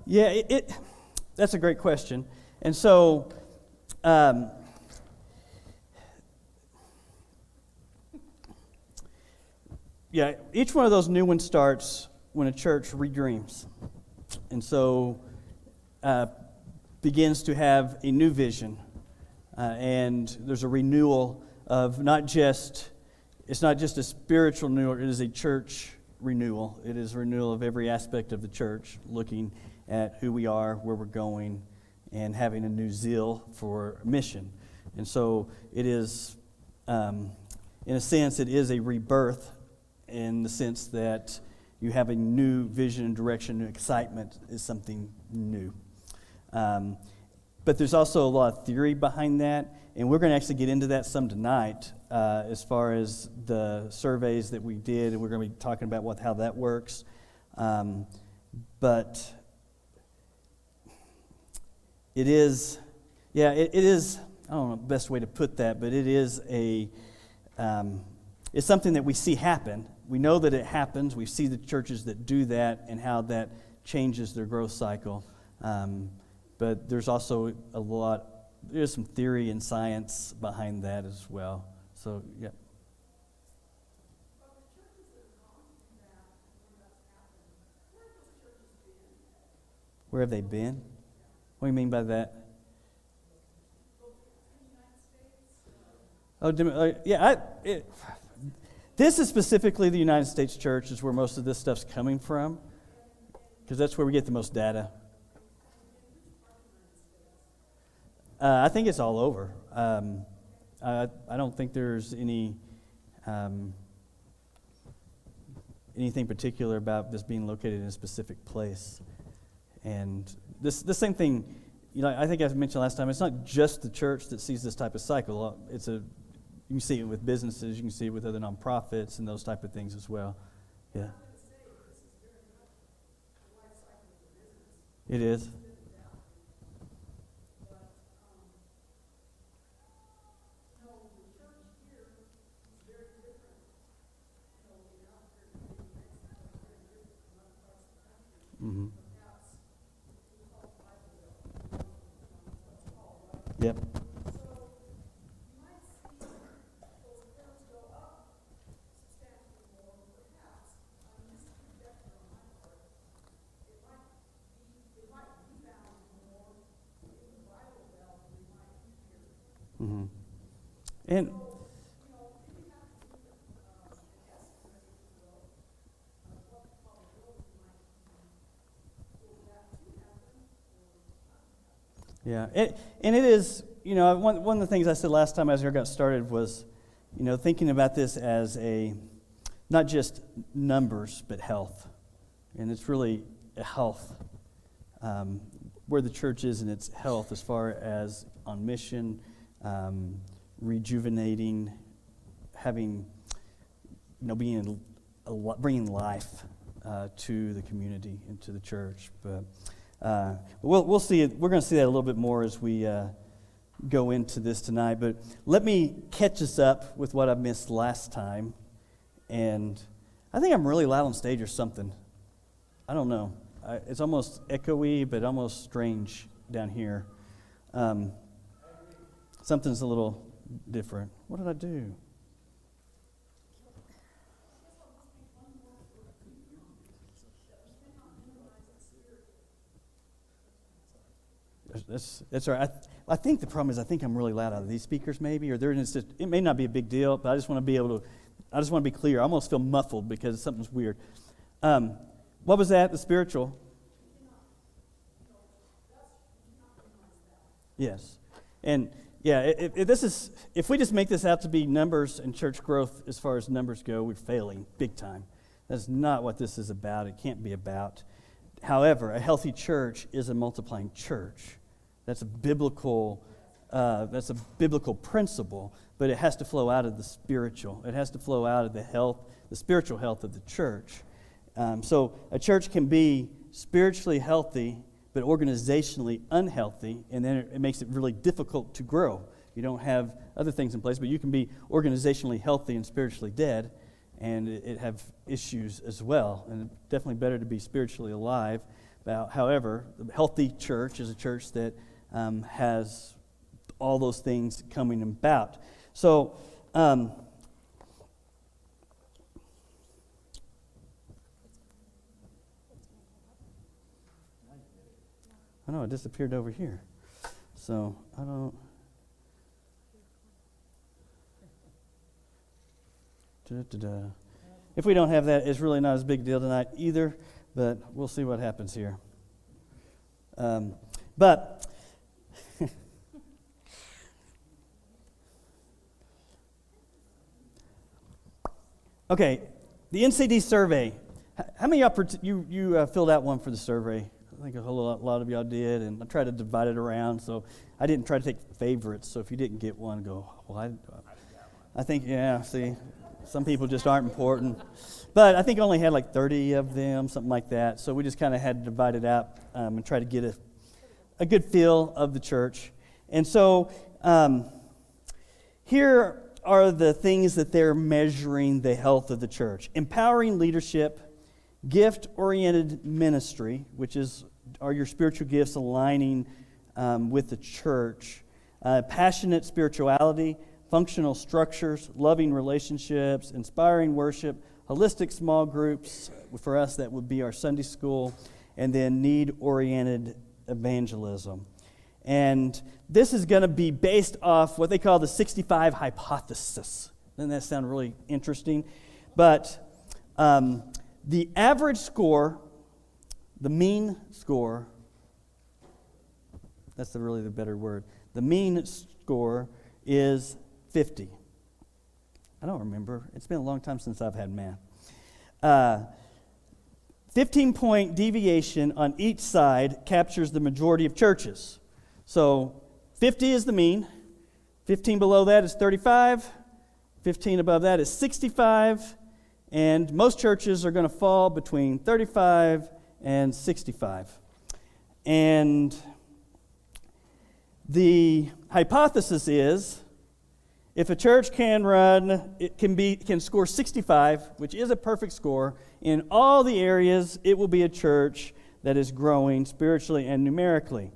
Yeah, that's a great question. And so, each one of those new ones starts when a church redreams. And so, begins to have a new vision. And there's a renewal of it's not just a spiritual renewal, it is a church renewal. It is a renewal of every aspect of the church, looking at who we are, where we're going, and having a new zeal for mission. And so it is, in a sense, it is a rebirth in the sense that you have a new vision and direction, new excitement is something new. But there's also a lot of theory behind that, and we're going to actually get into that some tonight as far as the surveys that we did, and we're going to be talking about how that works. But it is, it is, I don't know the best way to put that, but it is it's something that we see happen. We know that it happens. We see the churches that do that and how that changes their growth cycle. But there's also there's some theory and science behind that as well. So, yeah. Where have they been? What do you mean by that? This is specifically the United States Church is where most of this stuff's coming from, because that's where we get the most data. I think it's all over. I don't think there's anything particular about this being located in a specific place. And the same thing, I think I mentioned last time, it's not just the church that sees this type of cycle. You can see it with businesses, you can see it with other nonprofits and those type of things as well. Yeah. It is. Mm-hmm. Yep. Mm-hmm. And yeah, and it is, one of the things I said last time as I got started was, thinking about this as not just numbers, but health. And it's really a health, where the church is in its health as far as on mission, rejuvenating, having, bringing life to the community and to the church. But we'll see it. We're going to see that a little bit more as we go into this tonight. But let me catch us up with what I missed last time. And I think I'm really loud on stage or something. I don't know. It's almost echoey, but almost strange down here. Something's a little different. What did I do? That's all right. I think the problem is I think I'm really loud out of these speakers maybe, or it may not be a big deal, but I just want to be clear. I almost feel muffled because something's weird. What was that? The spiritual? Yes. And if we just make this out to be numbers and church growth as far as numbers go, we're failing big time. That's not what this is about. It can't be about. However, a healthy church is a multiplying church. That's a biblical principle, but it has to flow out of the spiritual. It has to flow out of the spiritual health of the church. So a church can be spiritually healthy, but organizationally unhealthy, and then it makes it really difficult to grow. You don't have other things in place, but you can be organizationally healthy and spiritually dead, and it have issues as well. And definitely better to be spiritually alive. about. However, the healthy church is a church that has all those things coming about. So, I know it disappeared over here. So, I don't... Da-da-da. If we don't have that, it's really not as big a deal tonight either, but we'll see what happens here. Okay, the Ncd Survey. How many of you filled out one for the survey? I think a lot of y'all did, and I tried to divide it around, so I didn't try to take favorites, so if you didn't get one, go, well, I think, yeah, see, some people just aren't important. But I think I only had like 30 of them, something like that, so we just kind of had to divide it out and try to get a good feel of the church. And so here are the things that they're measuring the health of the church. Empowering leadership, gift-oriented ministry, which are your spiritual gifts aligning with the church, passionate spirituality, functional structures, loving relationships, inspiring worship, holistic small groups, for us that would be our Sunday school, and then need-oriented evangelism. And this is going to be based off what they call the 65 hypothesis. Doesn't that sound really interesting? But the average score, the mean score, that's really the better word. The mean score is 50. I don't remember. It's been a long time since I've had math. 15-point deviation on each side captures the majority of churches. So 50 is the mean, 15 below that is 35, 15 above that is 65, and most churches are going to fall between 35 and 65. And the hypothesis is if a church can score 65, which is a perfect score, in all the areas, it will be a church that is growing spiritually and numerically.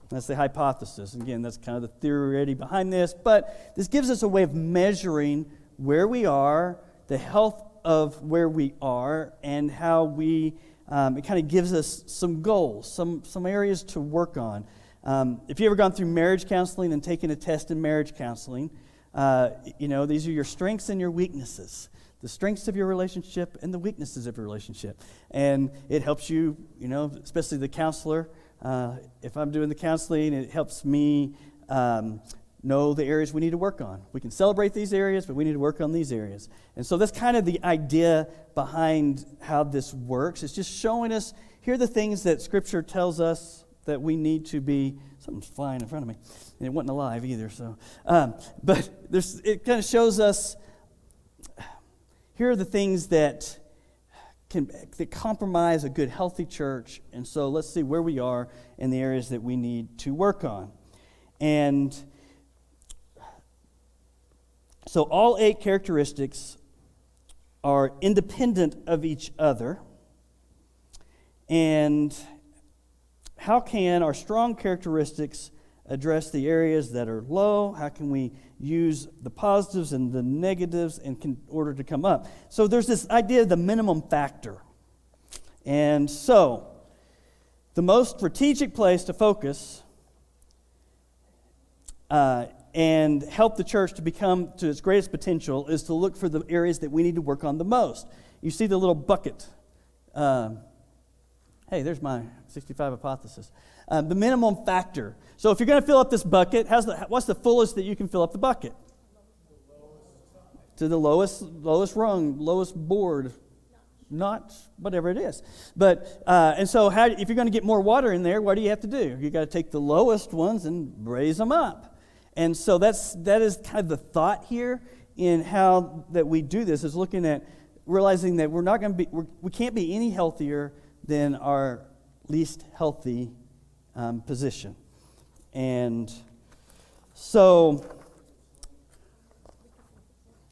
That's the hypothesis. Again, that's kind of the theory behind this, but this gives us a way of measuring where we are, the health of where we are, and how it kind of gives us some goals, some areas to work on. If you've ever gone through marriage counseling and taken a test in marriage counseling, these are your strengths and your weaknesses. The strengths of your relationship and the weaknesses of your relationship. And it helps you, especially the counselor. If I'm doing the counseling, it helps me know the areas we need to work on. We can celebrate these areas, but we need to work on these areas. And so that's kind of the idea behind how this works. It's just showing us, here are the things that Scripture tells us that we need to be. Something's flying in front of me. And it wasn't alive either. So, but it kind of shows us, here are the things that compromise a good, healthy church. And so let's see where we are in the areas that we need to work on. And so all 8 characteristics are independent of each other. And how can our strong characteristics address the areas that are low? How can we use the positives and the negatives in order to come up? So there's this idea of the minimum factor. And so the most strategic place to focus and help the church to become to its greatest potential is to look for the areas that we need to work on the most. You see the little bucket. Hey, there's my 65 hypothesis. The minimum factor. So if you're going to fill up this bucket, what's the fullest that you can fill up the bucket? To the lowest rung, lowest board, not whatever it is. But and so if you're going to get more water in there, what do you have to do? You got to take the lowest ones and raise them up. And so that is kind of the thought here in how that we do this, is looking at realizing that we can't be any healthier than our least healthy position. And so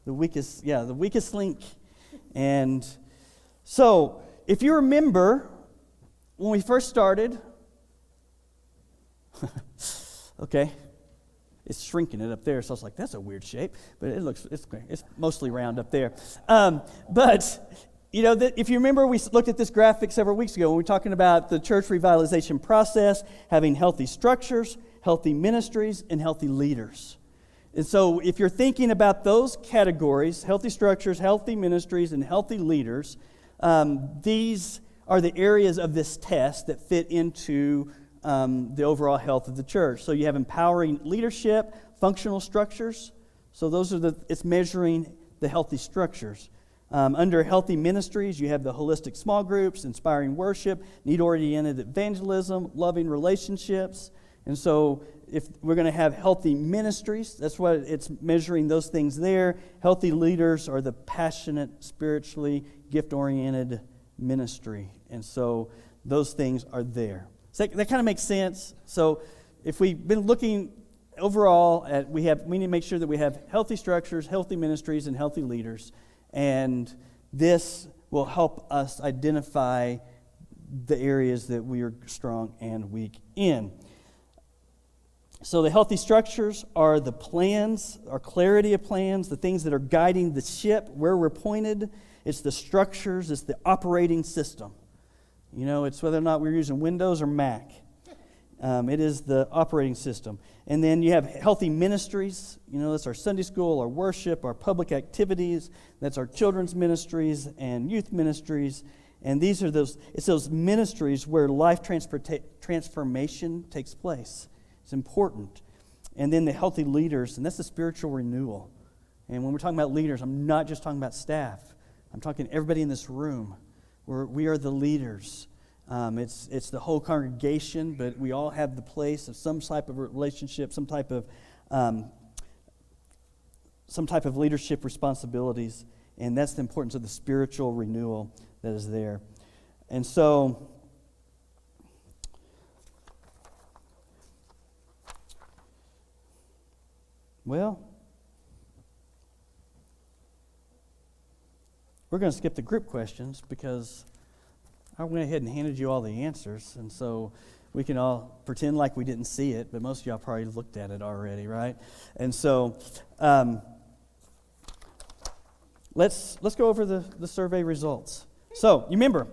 the weakest link. And so if you remember when we first started, okay, it's shrinking it up there, so I was like, that's a weird shape, but it's mostly round up there. But if you remember, we looked at this graphic several weeks ago when we were talking about the church revitalization process, having healthy structures, healthy ministries, and healthy leaders. And so if you're thinking about those categories, healthy structures, healthy ministries, and healthy leaders, these are the areas of this test that fit into the overall health of the church. So you have empowering leadership, functional structures. So it's measuring the healthy structures. Under healthy ministries, you have the holistic small groups, inspiring worship, need-oriented evangelism, loving relationships. And so if we're going to have healthy ministries, that's what it's measuring, those things there. Healthy leaders are the passionate, spiritually gift-oriented ministry. And so those things are there. So that kind of makes sense. So if we've been looking overall at, we need to make sure that we have healthy structures, healthy ministries, and healthy leaders. And this will help us identify the areas that we are strong and weak in. So the healthy structures are the plans, our clarity of plans, the things that are guiding the ship, where we're pointed. It's the structures, it's the operating system. It's whether or not we're using Windows or Mac. It is the operating system. And then you have healthy ministries. That's our Sunday school, our worship, our public activities. That's our children's ministries and youth ministries. And it's those ministries where life transformation takes place. It's important. And then the healthy leaders, and that's the spiritual renewal. And when we're talking about leaders, I'm not just talking about staff. I'm talking everybody in this room. We are the leaders. It's the whole congregation, but we all have the place of some type of relationship, some type of leadership responsibilities, and that's the importance of the spiritual renewal that is there. And so, well, we're going to skip the group questions because I went ahead and handed you all the answers, and so we can all pretend like we didn't see it, but most of y'all probably looked at it already, right? And so let's go over the survey results. So you remember,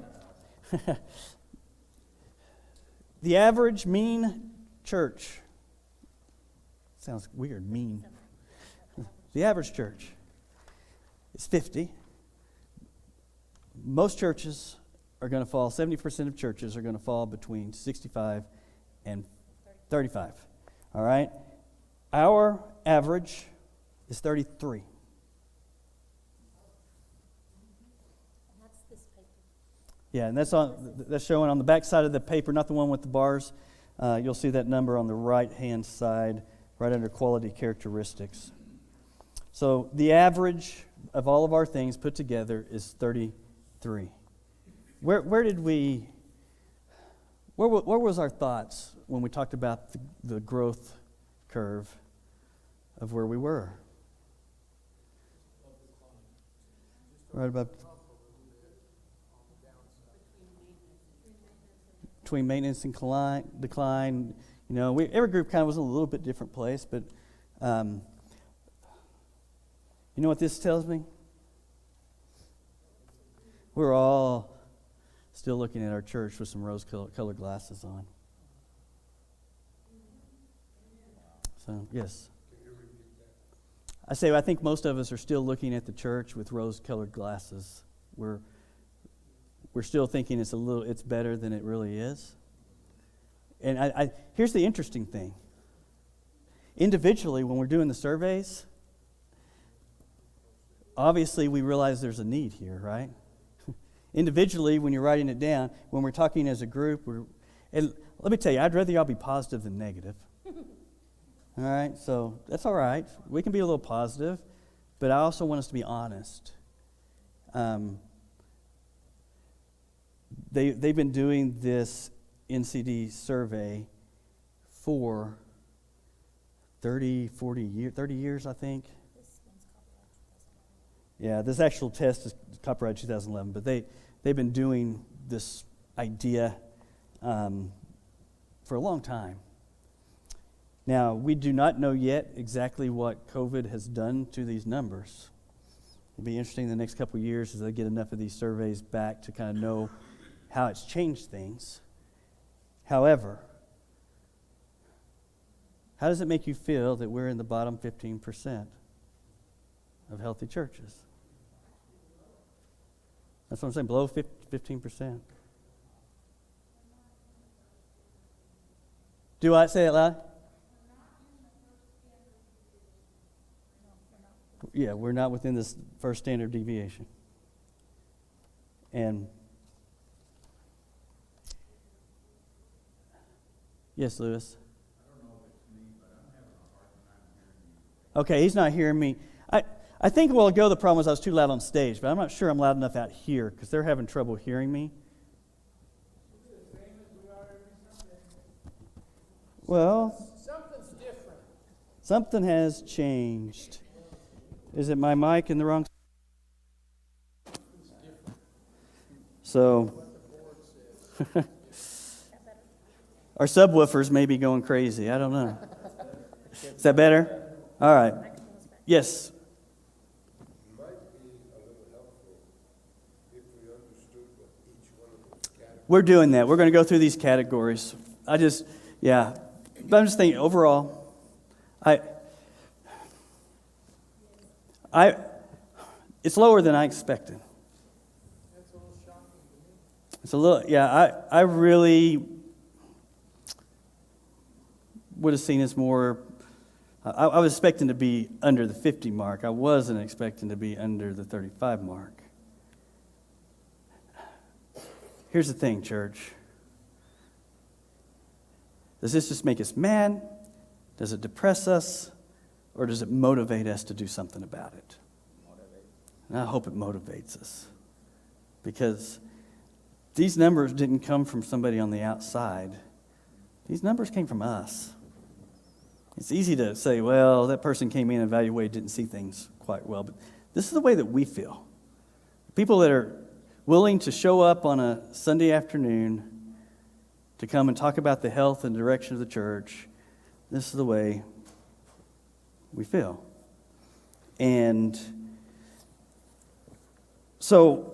the average mean church, sounds weird, mean. The average church is 50. Most churches are going to fall, 70% of churches are going to fall between 65 and 35. All right? Our average is 33. That's this paper. Yeah, and that's showing on the back side of the paper, not the one with the bars. You'll see that number on the right-hand side, right under quality characteristics. So the average of all of our things put together is 33. Where was our thoughts when we talked about the growth curve of where we were? Right about between maintenance and decline. Every group kind of was in a little bit different place, but you know what this tells me? We're all still looking at our church with some rose-colored glasses on. So, yes. I think most of us are still looking at the church with rose-colored glasses. We're still thinking it's better than it really is. And here's the interesting thing. Individually, when we're doing the surveys, obviously we realize there's a need here, right? Individually, when you're writing it down, when we're talking as a group, and let me tell you, I'd rather y'all be positive than negative. All right, so that's all right. We can be a little positive, but I also want us to be honest. They've been doing this Ncd survey for 30 years, I think. This one's copyright 2011. Yeah, this actual test is copyright 2011, but they've been doing this idea for a long time. Now, we do not know yet exactly what COVID has done to these numbers. It'll be interesting in the next couple of years as they get enough of these surveys back to kind of know how it's changed things. However, how does it make you feel that we're in the bottom 15% of healthy churches? That's what I'm saying, below 15%. Do I say it loud? Yeah, we're not within this first standard deviation. And yes, Lewis. I don't know if it's me, but I'm having a hard time hearing you. Okay, he's not hearing me. I think a while ago the problem was I was too loud on stage, but I'm not sure I'm loud enough out here because they're having trouble hearing me. Well, Something's different. something has changed. Is it my mic in the wrong? So, our subwoofers may be going crazy. I don't know. Is that better? All right. Yes. It might be a little helpful if we understood what each one of those categories. We're doing that. We're going to go through these categories. But I'm just thinking overall, it's lower than I expected. That's a little shocking to me. It's a little, I really would have seen this more. I was expecting to be under the 50 mark. I wasn't expecting to be under the 35 mark. Here's the thing, church. Does this just make us mad? Does it depress us? Or does it motivate us to do something about it? And I hope it motivates us. Because these numbers didn't come from somebody on the outside. These numbers came from us. It's easy to say, well, that person came in and evaluated, didn't see things quite well. But this is the way that we feel. People that are willing to show up on a Sunday afternoon to come and talk about the health and direction of the church, this is the way we feel. And so,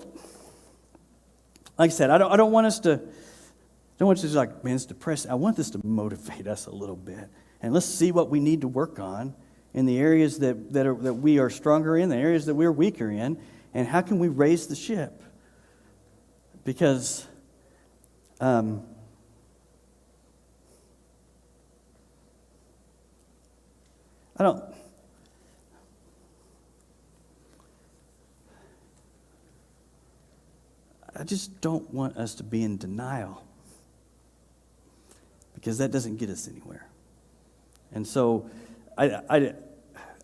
like I said, I don't want us to, just like, man, it's depressing. I want this to motivate us a little bit. And let's see what we need to work on in the areas that we are stronger in, the areas that we're weaker in, and how can we raise the ship? Because I just don't want us to be in denial, because that doesn't get us anywhere. And so I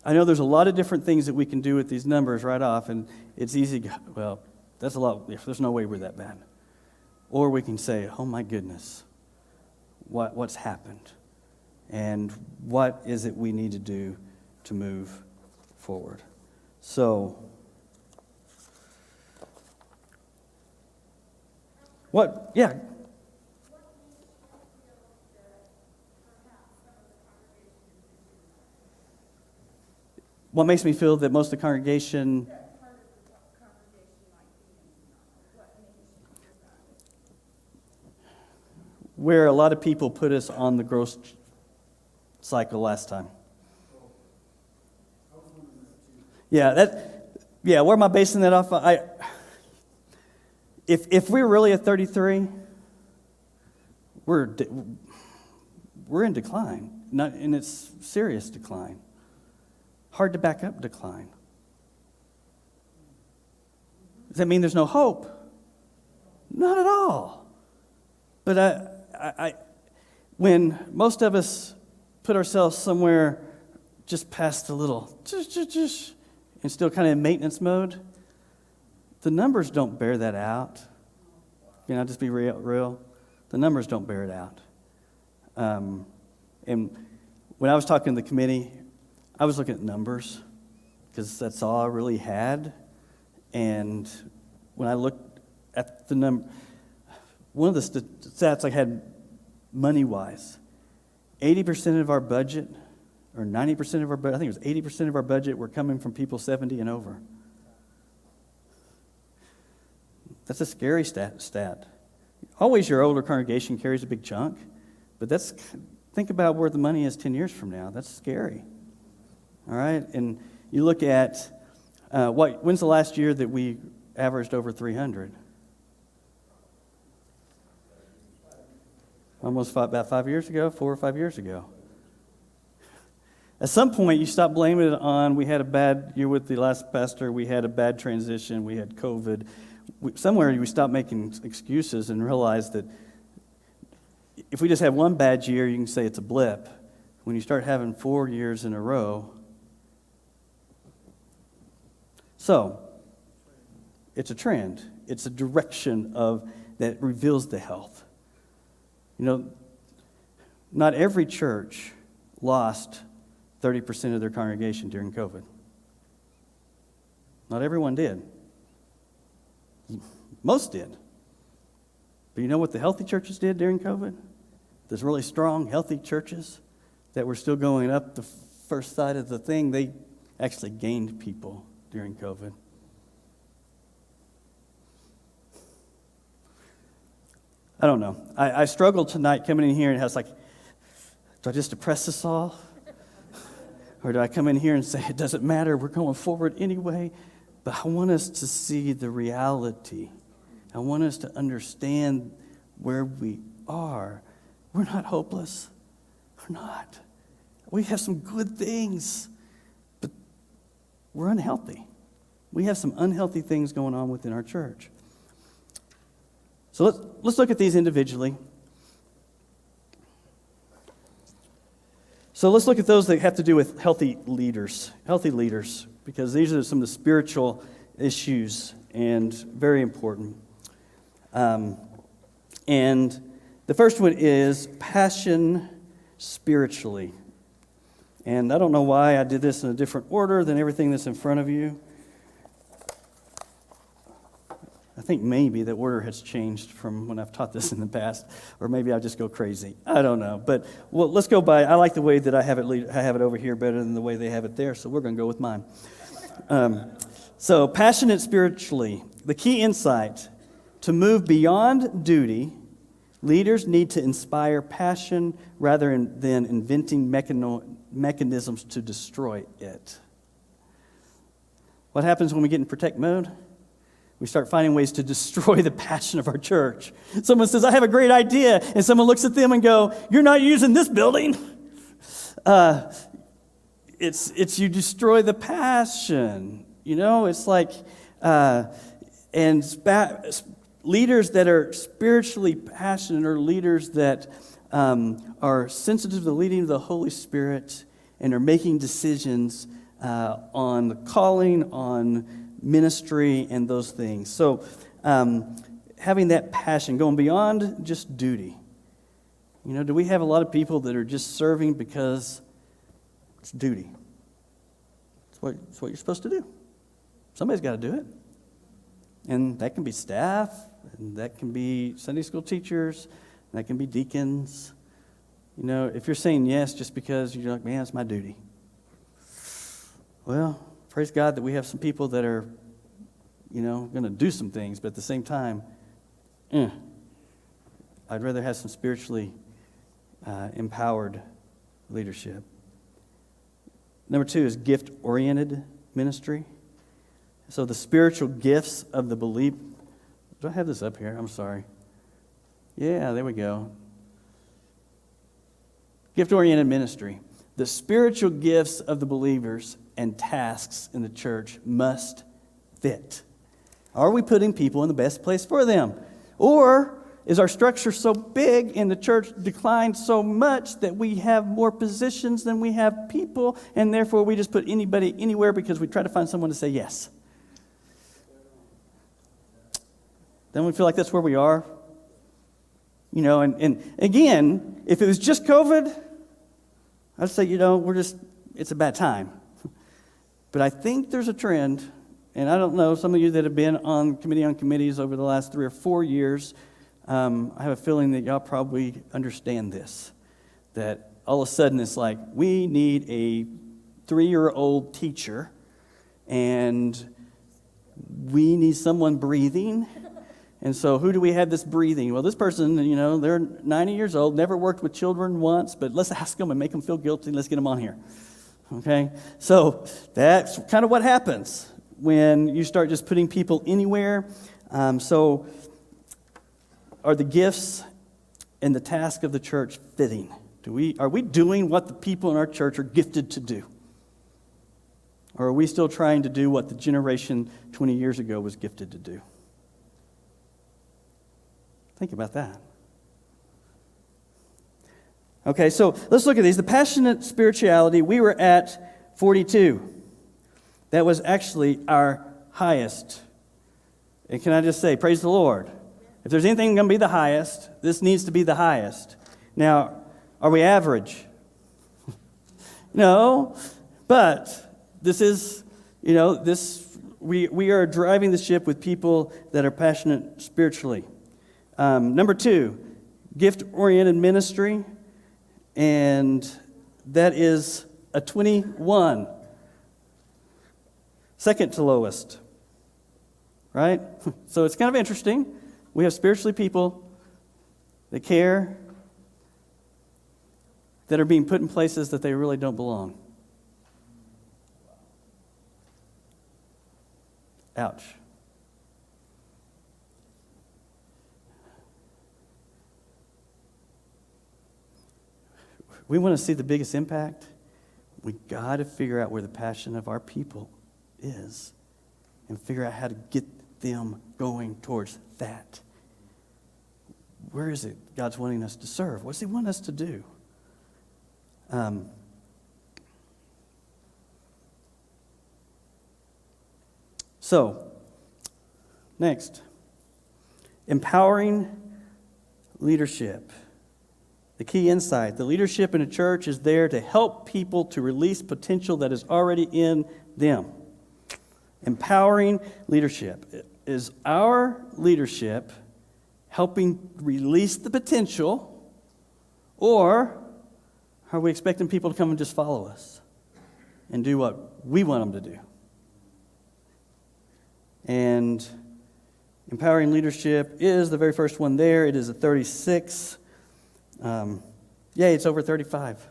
know there's a lot of different things that we can do with these numbers right off, and it's easy, well, that's a lot, there's no way we're that bad. Or we can say, oh my goodness, what's happened? And what is it we need to do to move forward? So, what, yeah. What makes me feel that most of the congregation where a lot of people put us on the growth cycle last time. Yeah, where am I basing that off? If we're really at 33, we're in decline, and it's serious decline. Hard to back up decline. Does that mean there's no hope? Not at all. But when most of us put ourselves somewhere just past a little, and still kind of in maintenance mode, the numbers don't bear that out. Can I just be real? The numbers don't bear it out. And when I was talking to the committee, I was looking at numbers because that's all I really had. And when I looked at the number, one of the stats I had money-wise, 80% of our budget, or 90% of our budget, I think it was 80% of our budget were coming from people 70 and over. That's a scary stat. Always your older congregation carries a big chunk, but think about where the money is 10 years from now. That's scary. All right? And you look at, when's the last year that we averaged over 300? Almost about 5 years ago, 4 or 5 years ago. At some point, you stop blaming it on, we had a bad year with the last pastor, we had a bad transition, we had COVID. Somewhere we stop making excuses and realize that if we just have one bad year, you can say it's a blip. When you start having 4 years in a row. So, it's a trend. It's a direction that reveals the health. You know, not every church lost 30% of their congregation during COVID. Not everyone did. Most did. But you know what the healthy churches did during COVID? There's really strong, healthy churches that were still going up the first side of the thing. They actually gained people during COVID. I don't know. I struggled tonight coming in here and I was like, do I just depress us all? Or do I come in here and say, it doesn't matter, we're going forward anyway? But I want us to see the reality. I want us to understand where we are. We're not hopeless. We're not. We have some good things, but we're unhealthy. We have some unhealthy things going on within our church. So let's look at these individually. So let's look at those that have to do with healthy leaders, because these are some of the spiritual issues and very important. And the first one is passion spiritually. And I don't know why I did this in a different order than everything that's in front of you. I think maybe the order has changed from when I've taught this in the past, or maybe I just go crazy. I don't know, but let's go by. I like the way that I have it over here better than the way they have it there, so we're going to go with mine. So passionate spiritually. The key insight: to move beyond duty, leaders need to inspire passion rather than inventing mechanisms to destroy it. What happens when we get in protect mode? We start finding ways to destroy the passion of our church. Someone says, I have a great idea, and someone looks at them and go, you're not using this building. It's you destroy the passion. You know, it's like, leaders that are spiritually passionate are leaders that are sensitive to the leading of the Holy Spirit and are making decisions on the calling, on ministry, and those things. So having that passion, going beyond just duty. You know, do we have a lot of people that are just serving because it's duty? It's what you're supposed to do. Somebody's got to do it. And that can be staff, and that can be Sunday school teachers, and that can be deacons. You know, if you're saying yes just because you're like, man, it's my duty. Well, praise God that we have some people that are, you know, going to do some things, but at the same time, I'd rather have some spiritually empowered leadership. Number 2 is gift-oriented ministry. So the spiritual gifts of the believer. Do I have this up here? I'm sorry. Yeah, there we go. Gift-oriented ministry. The spiritual gifts of the believers and tasks in the church must fit. Are we putting people in the best place for them? Or is our structure so big and the church declined so much that we have more positions than we have people, and therefore we just put anybody anywhere because we try to find someone to say yes? Then we feel like that's where we are. You know, and again, if it was just COVID, I'd say, you know, it's a bad time. But I think there's a trend, and I don't know, some of you that have been on committees over the last 3 or 4 years, I have a feeling that y'all probably understand this, that all of a sudden it's like, we need a 3-year-old teacher, and we need someone breathing. And so who do we have this breathing? Well, this person, they're 90 years old, never worked with children once, but let's ask them and make them feel guilty. Let's get them on here. Okay? So that's kind of what happens when you start just putting people anywhere. So are the gifts and the task of the church fitting? Are we doing what the people in our church are gifted to do? Or are we still trying to do what the generation 20 years ago was gifted to do? Think about that. Okay, so let's look at these. The passionate spirituality, we were at 42. That was actually our highest. And can I just say, praise the Lord. If there's anything going to be the highest, this needs to be the highest. Now, are we average? No, but this is, we are driving the ship with people that are passionate spiritually. Number 2, gift-oriented ministry, and that is a 21. Second to lowest, right? So it's kind of interesting. We have spiritually people that care, that are being put in places that they really don't belong. Ouch. We want to see the biggest impact. We got to figure out where the passion of our people is and figure out how to get them going towards that. Where is it God's wanting us to serve? What does He want us to do? So, next, empowering leadership. The key insight, the leadership in a church is there to help people to release potential that is already in them. Empowering leadership. Is our leadership helping release the potential, or are we expecting people to come and just follow us and do what we want them to do? And empowering leadership is the very first one there. It is a 36. Yay, it's over 35.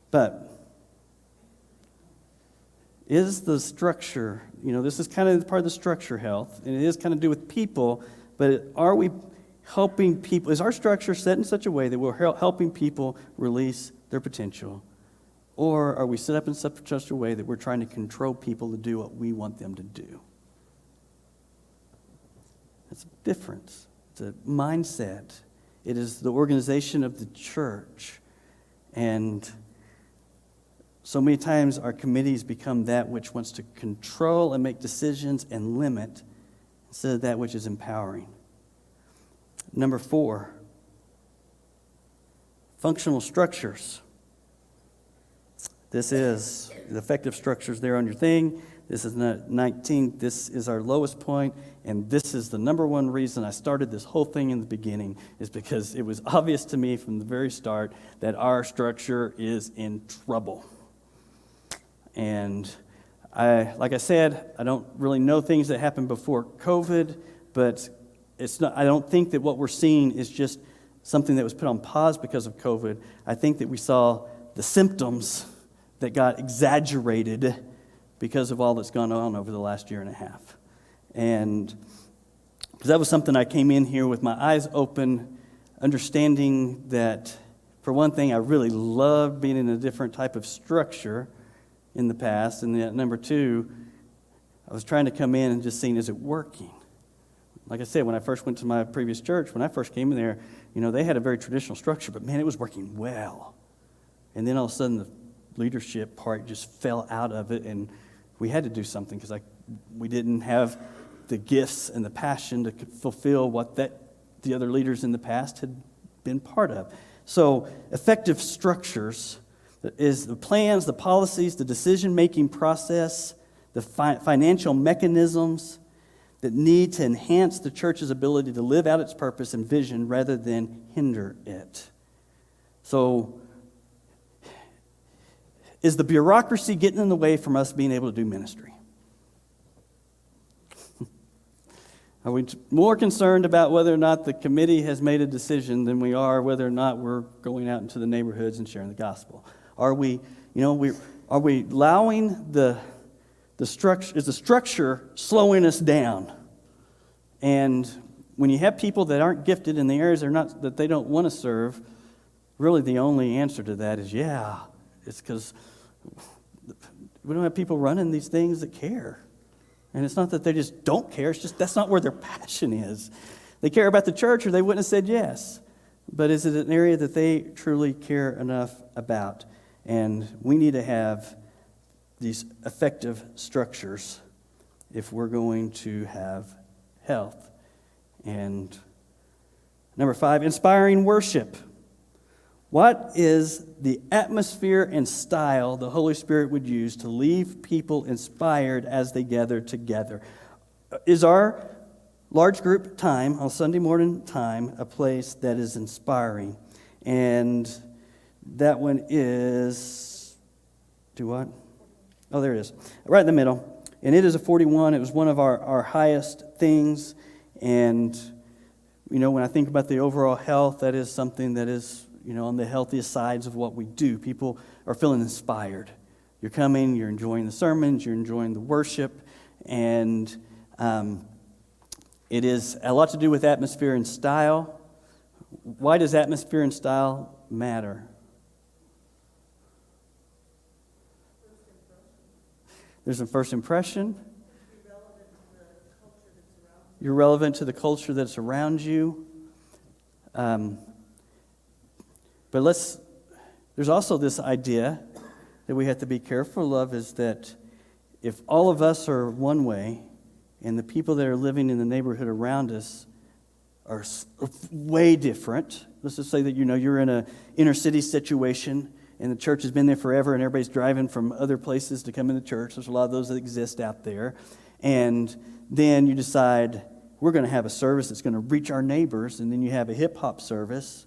But is the structure, this is kind of part of the structure health, and it is kind of do with people, but are we helping people? Is our structure set in such a way that we're helping people release their potential? Or are we set up in such a way that we're trying to control people to do what we want them to do? That's a difference. It's a mindset. It is the organization of the church. And so many times our committees become that which wants to control and make decisions and limit instead of that which is empowering. Number 4, functional structures. This is the effective structures there on your thing. This is 19. This is our lowest point, and this is the number one reason I started this whole thing in the beginning, is because it was obvious to me from the very start that our structure is in trouble. And like I said, I don't really know things that happened before COVID, but it's not. I don't think that what we're seeing is just something that was put on pause because of COVID. I think that we saw the symptoms that got exaggerated because of all that's gone on over the last year and a half. And because that was something I came in here with my eyes open, understanding that, for one thing, I really loved being in a different type of structure in the past. And then number 2, I was trying to come in and just seeing, is it working? Like I said, when I first went to my previous church, when I first came in there, they had a very traditional structure, but man, it was working well. And then all of a sudden, the leadership part just fell out of it, and we had to do something because we didn't have the gifts and the passion to fulfill what the other leaders in the past had been part of. So effective structures is the plans, the policies, the decision-making process, the financial mechanisms that need to enhance the church's ability to live out its purpose and vision rather than hinder it. So, is the bureaucracy getting in the way from us being able to do ministry? Are we more concerned about whether or not the committee has made a decision than we are whether or not we're going out into the neighborhoods and sharing the gospel? Are we allowing the structure, is the structure slowing us down? And when you have people that aren't gifted in the areas that they don't want to serve, really the only answer to that is, yeah, it's because we don't have people running these things that care. And it's not that they just don't care, it's just that's not where their passion is. They care about the church or they wouldn't have said yes. But is it an area that they truly care enough about? And we need to have these effective structures if we're going to have health. And number 5, inspiring worship. What is the atmosphere and style the Holy Spirit would use to leave people inspired as they gather together? Is our large group time, on Sunday morning time, a place that is inspiring? And that one is, do what? Oh, there it is. Right in the middle. And it is a 41. It was one of our highest things. And, when I think about the overall health, that is something that is, on the healthiest sides of what we do. People are feeling inspired. You're coming, you're enjoying the sermons, you're enjoying the worship, and it is a lot to do with atmosphere and style. Why does atmosphere and style matter? There's a first impression. You're relevant to the culture that's around you. But there's also this idea that we have to be careful of, is that if all of us are one way and the people that are living in the neighborhood around us are way different, let's just say that you're in an inner city situation and the church has been there forever and everybody's driving from other places to come into church. There's a lot of those that exist out there. And then you decide, we're going to have a service that's going to reach our neighbors, and then you have a hip-hop service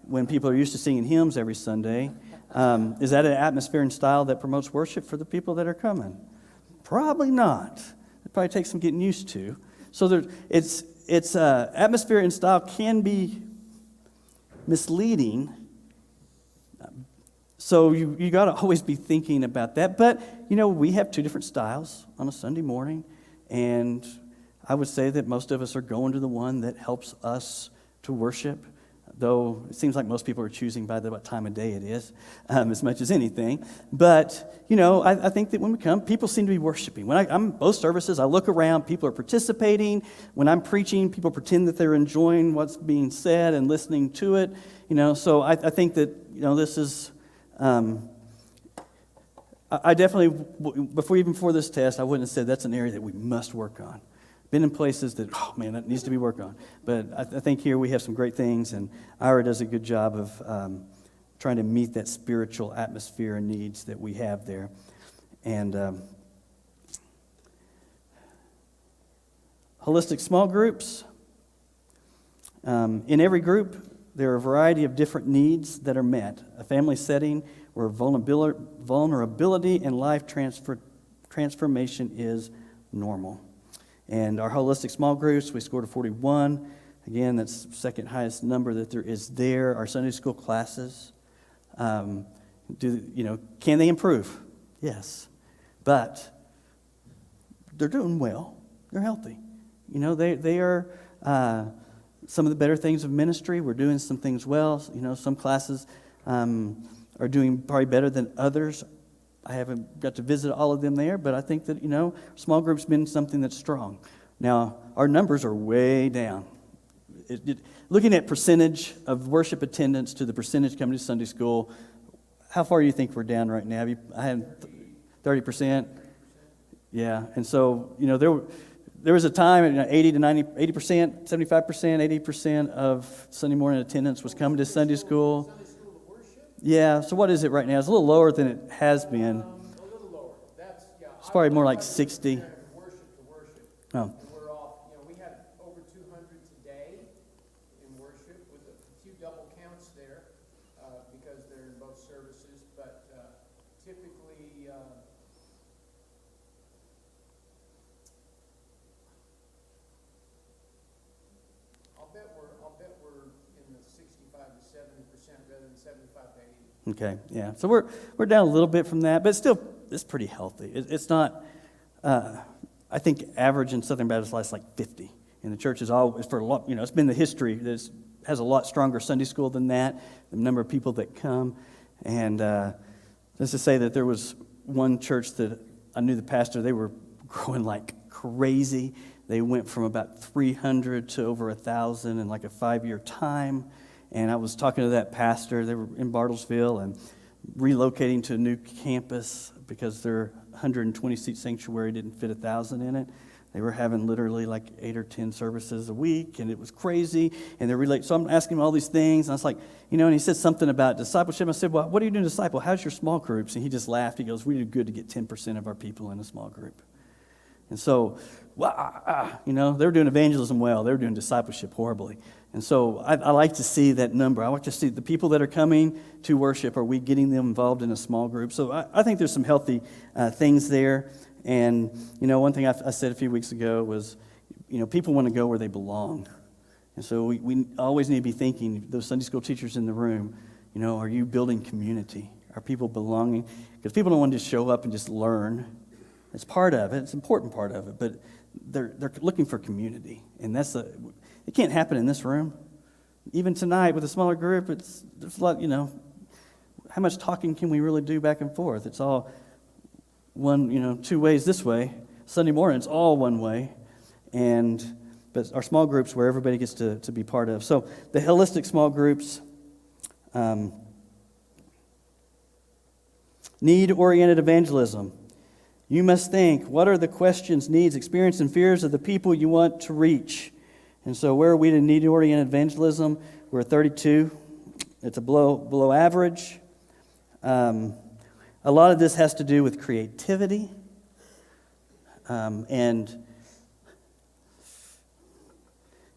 when people are used to singing hymns every Sunday. Is that an atmosphere and style that promotes worship for the people that are coming? Probably not. It probably takes some getting used to. So it's atmosphere and style can be misleading. So you got to always be thinking about that. But, we have 2 different styles on a Sunday morning. And I would say that most of us are going to the one that helps us to worship. Though it seems like most people are choosing by what time of day it is, as much as anything. But, I think that when we come, people seem to be worshiping. When I'm both services, I look around, people are participating. When I'm preaching, people pretend that they're enjoying what's being said and listening to it. So I think that, this is, I definitely, before this test, I wouldn't have said that's an area that we must work on. Been in places that, that needs to be worked on. But I think here we have some great things, and Ira does a good job of trying to meet that spiritual atmosphere and needs that we have there. And holistic small groups. In every group, there are a variety of different needs that are met. A family setting where vulnerability and life transformation is normal. And our holistic small groups, we scored a 41. Again, that's the second highest number that there is there. Our Sunday school classes, can they improve? Yes. But they're doing well. They're healthy. They are some of the better things of ministry. We're doing some things well. Some classes are doing probably better than others. I haven't got to visit all of them there, but I think that, small groups been something that's strong. Now, our numbers are way down. Looking at percentage of worship attendance to the percentage coming to Sunday school, how far do you think we're down right now? I had 30%. Yeah, and so, there was a time, 80 to 90, 80%, 75%, 80% of Sunday morning attendance was coming to Sunday school. Yeah, so what is it right now? It's a little lower than it has been. A little lower. That's, yeah. It's probably more like 60. Worship to worship. Oh, And we're off, we had over 200 today in worship with a few double counts there, because they're in both services, but, typically, I'll bet we're in the 65 to 70% rather than 75 to 80. okay, yeah. So we're down a little bit from that, but it's pretty healthy. It's not. I think average in Southern Baptist Life is like 50, and the church is always for a lot. It's been the history that has a lot stronger Sunday school than that. The number of people that come, and just to say that there was one church that I knew the pastor. They were growing like crazy. They went from about 300 to over 1,000 in like a 5-year time. And I was talking to that pastor. They were in Bartlesville and relocating to a new campus because their 120-seat sanctuary didn't fit 1,000 in it. They were having literally like 8 or 10 services a week, and it was crazy. And they're so I'm asking him all these things, and I was like, and he said something about discipleship. I said, well, what are you doing to disciple? How's your small groups? And he just laughed. He goes, we do good to get 10% of our people in a small group. And so, they were doing evangelism well. They were doing discipleship horribly. And so I like to see that number. I like to see the people that are coming to worship, are we getting them involved in a small group? So I think there's some healthy things there. And, one thing I said a few weeks ago was, people want to go where they belong. And so we always need to be thinking, those Sunday school teachers in the room, are you building community? Are people belonging? Because people don't want to just show up and just learn. It's part of it. It's an important part of it. But they're looking for community. And it can't happen in this room. Even tonight with a smaller group, there's a lot, how much talking can we really do back and forth? It's all one, 2 ways this way. Sunday morning, it's all one way. But our small groups where everybody gets to be part of. So the holistic small groups, need-oriented evangelism. You must think, what are the questions, needs, experience, and fears of the people you want to reach? And so where are we to need-oriented evangelism? We're at 32. It's a below average. A lot of this has to do with creativity.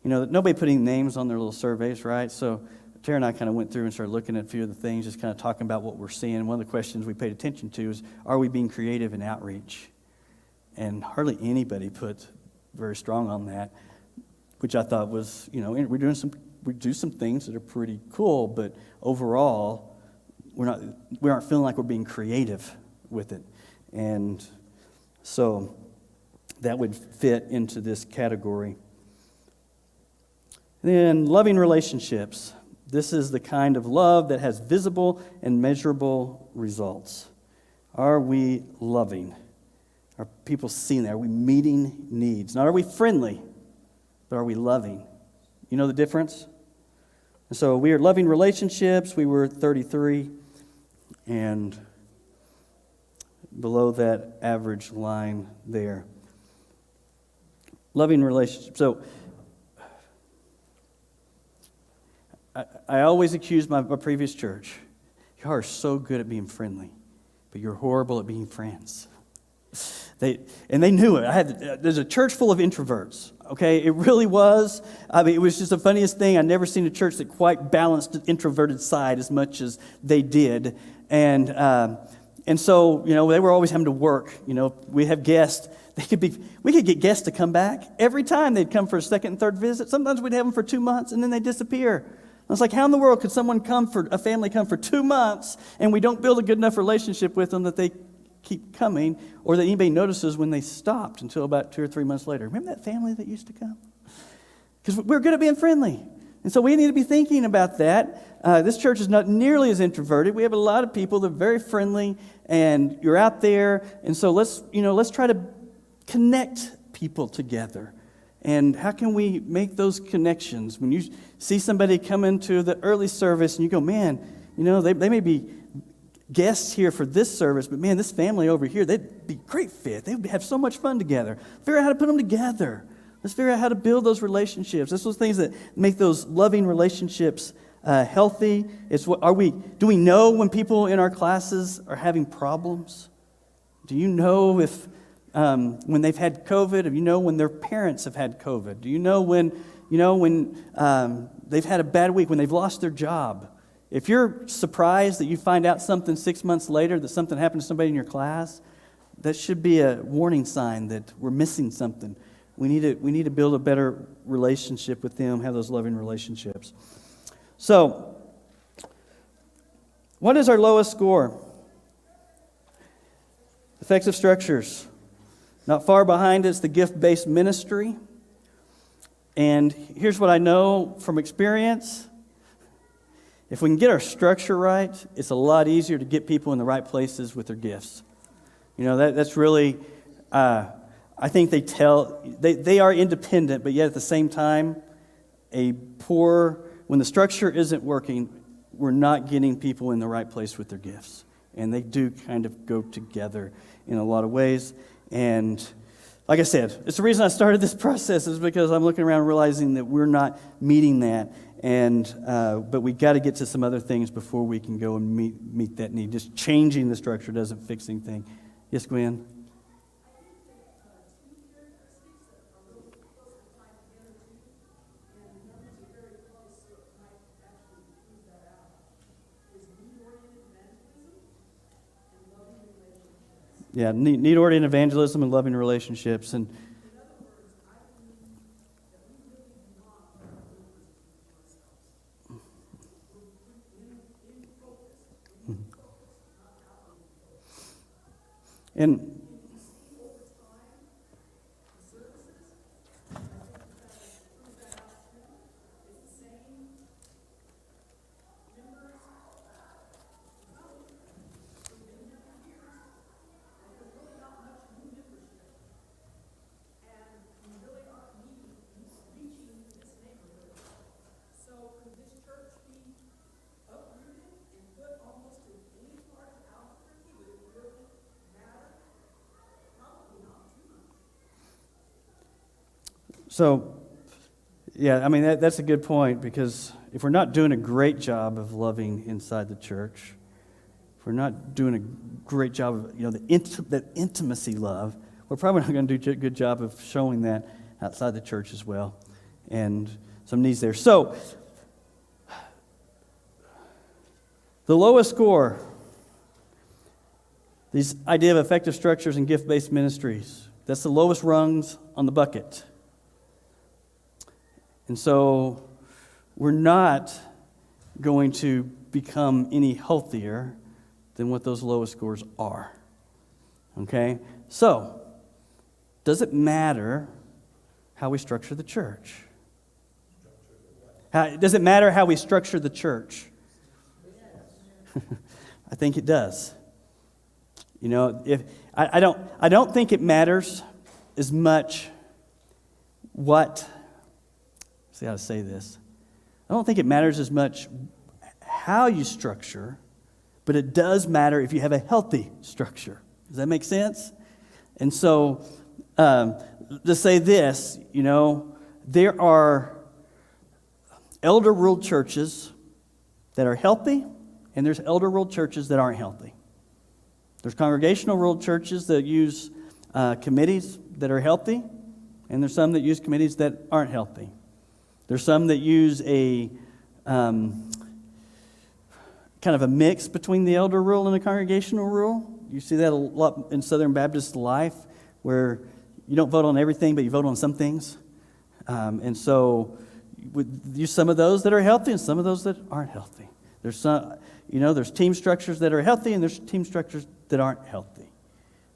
Nobody putting names on their little surveys, right? So Tara and I kind of went through and started looking at a few of the things, just kind of talking about what we're seeing. One of the questions we paid attention to is, are we being creative in outreach? And hardly anybody put very strong on that, which I thought was, we do some things that are pretty cool, but overall, we aren't feeling like we're being creative with it. And so that would fit into this category. Then loving relationships. This is the kind of love that has visible and measurable results. Are we loving? Are people seeing that? Are we meeting needs? Not are we friendly, but are we loving? You know the difference? And so we are loving relationships. We were 33 and below that average line there. Loving relationships. So I always accuse my previous church, you are so good at being friendly, but you're horrible at being friends. They knew it. There's a church full of introverts, okay? It really was. It was just the funniest thing. I'd never seen a church that quite balanced the introverted side as much as they did. And so, they were always having to work. We have guests. We could get guests to come back. Every time they'd come for a second and third visit. Sometimes we'd have them for 2 months, and then they'd disappear. I was like, how in the world could a family come for 2 months, and we don't build a good enough relationship with them that they keep coming, or that anybody notices when they stopped until about 2 or 3 months later? Remember that family that used to come? Because we're good at being friendly. And so we need to be thinking about that. This church is not nearly as introverted. We have a lot of people that are very friendly, and you're out there. And so let's try to connect people together. And how can we make those connections? When you see somebody come into the early service and you go, man, they may be guests here for this service, but man, this family over here, they'd be a great fit. They'd have so much fun together. Figure out how to put them together. Let's figure out how to build those relationships. That's those things that make those loving relationships healthy? Do we know when people in our classes are having problems? Do you know if when they've had COVID? Do you know when their parents have had COVID? Do you know when they've had a bad week, when they've lost their job? If you're surprised that you find out something 6 months later, that something happened to somebody in your class, that should be a warning sign that we're missing something. We need to build a better relationship with them, have those loving relationships. So, what is our lowest score? Effective structures. Not far behind is the gift-based ministry. And here's what I know from experience. If we can get our structure right, it's a lot easier to get people in the right places with their gifts. That's really, I think they are independent, but yet at the same time, when the structure isn't working, we're not getting people in the right place with their gifts. And they do kind of go together in a lot of ways. And like I said, it's the reason I started this process is because I'm looking around realizing that we're not meeting that. But we got to get to some other things before we can go and meet that need. Just changing the structure doesn't fix anything. Yes, Gwen? Yeah, need-oriented evangelism and loving relationships. And So, yeah, I mean, that's a good point, because if we're not doing a great job of loving inside the church, if we're not doing a great job of, that intimacy love, we're probably not going to do a good job of showing that outside the church as well. And some needs there. So, the lowest score, this idea of effective structures and gift-based ministries, that's the lowest rungs on the bucket. And so we're not going to become any healthier than what those lowest scores are. Okay? So, does it matter how we structure the church? Does it matter how we structure the church? I think it does. I don't think it matters as much see how to say this. I don't think it matters as much how you structure, but it does matter if you have a healthy structure. Does that make sense? And so, to say this, there are elder-ruled churches that are healthy, and there's elder-ruled churches that aren't healthy. There's congregational-ruled churches that use committees that are healthy, and there's some that use committees that aren't healthy. There's some that use a kind of a mix between the elder rule and the congregational rule. You see that a lot in Southern Baptist life, where you don't vote on everything, but you vote on some things. And so use some of those that are healthy and some of those that aren't healthy. There's there's team structures that are healthy and there's team structures that aren't healthy.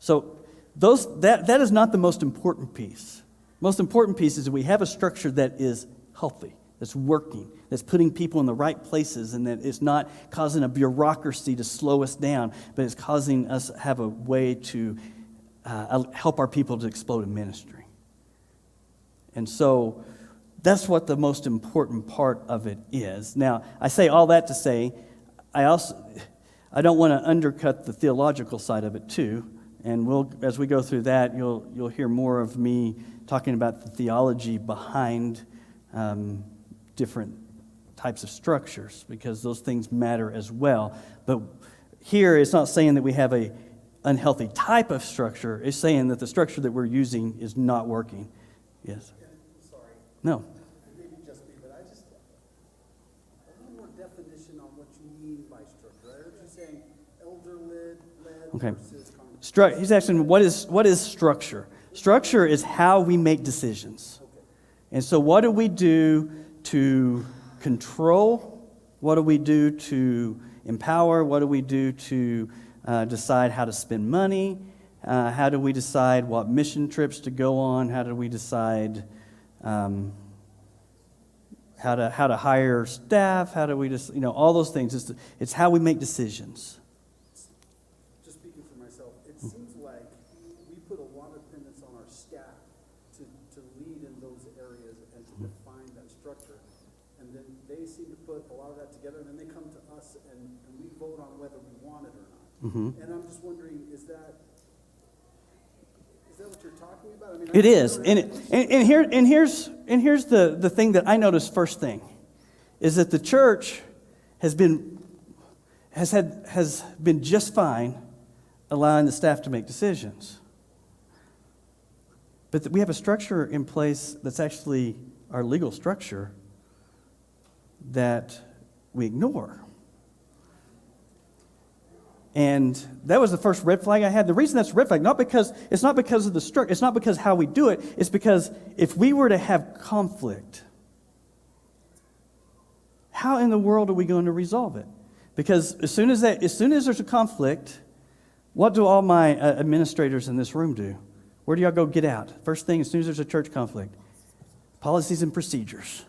So that is not the most important piece. Most important piece is that we have a structure that is healthy, that's working, that's putting people in the right places, and that it's not causing a bureaucracy to slow us down, but it's causing us to have a way to help our people to explode in ministry. And so that's what the most important part of it is. Now, I say all that to say, I don't want to undercut the theological side of it too. And as we go through that, you'll hear more of me talking about the theology behind different types of structures, because those things matter as well. But here, it's not saying that we have a unhealthy type of structure. It's saying that the structure that we're using is not working. Yes. Sorry, No. maybe just me, but I just, a little more definition on what you mean by structure. I heard you saying elder-led Okay. versus congregation. He's asking, what is structure? Structure is how we make decisions. And so what do we do to control? What do we do to empower? What do we do to decide how to spend money? How do we decide what mission trips to go on? How do we decide how to hire staff? How do we just, all those things. It's how we make decisions. Just speaking for myself, it seems like we put a lot of dependence on our staff to lead in those areas and to define that structure. And then they seem to put a lot of that together, and then they come to us and we vote on whether we want it or not. Mm-hmm. And I'm just wondering, is that what you're talking about? I mean, It is, and here's the thing that I noticed first thing, is that the church has been just fine allowing the staff to make decisions, but we have a structure in place that's actually our legal structure that we ignore. And that was the first red flag I had. The reason that's a red flag, it's not because of the structure, it's not because how we do it, it's because if we were to have conflict, how in the world are we going to resolve it? Because as soon as there's a conflict, what do all my administrators in this room do? Where do y'all go get out? First thing, as soon as there's a church conflict, policies and procedures,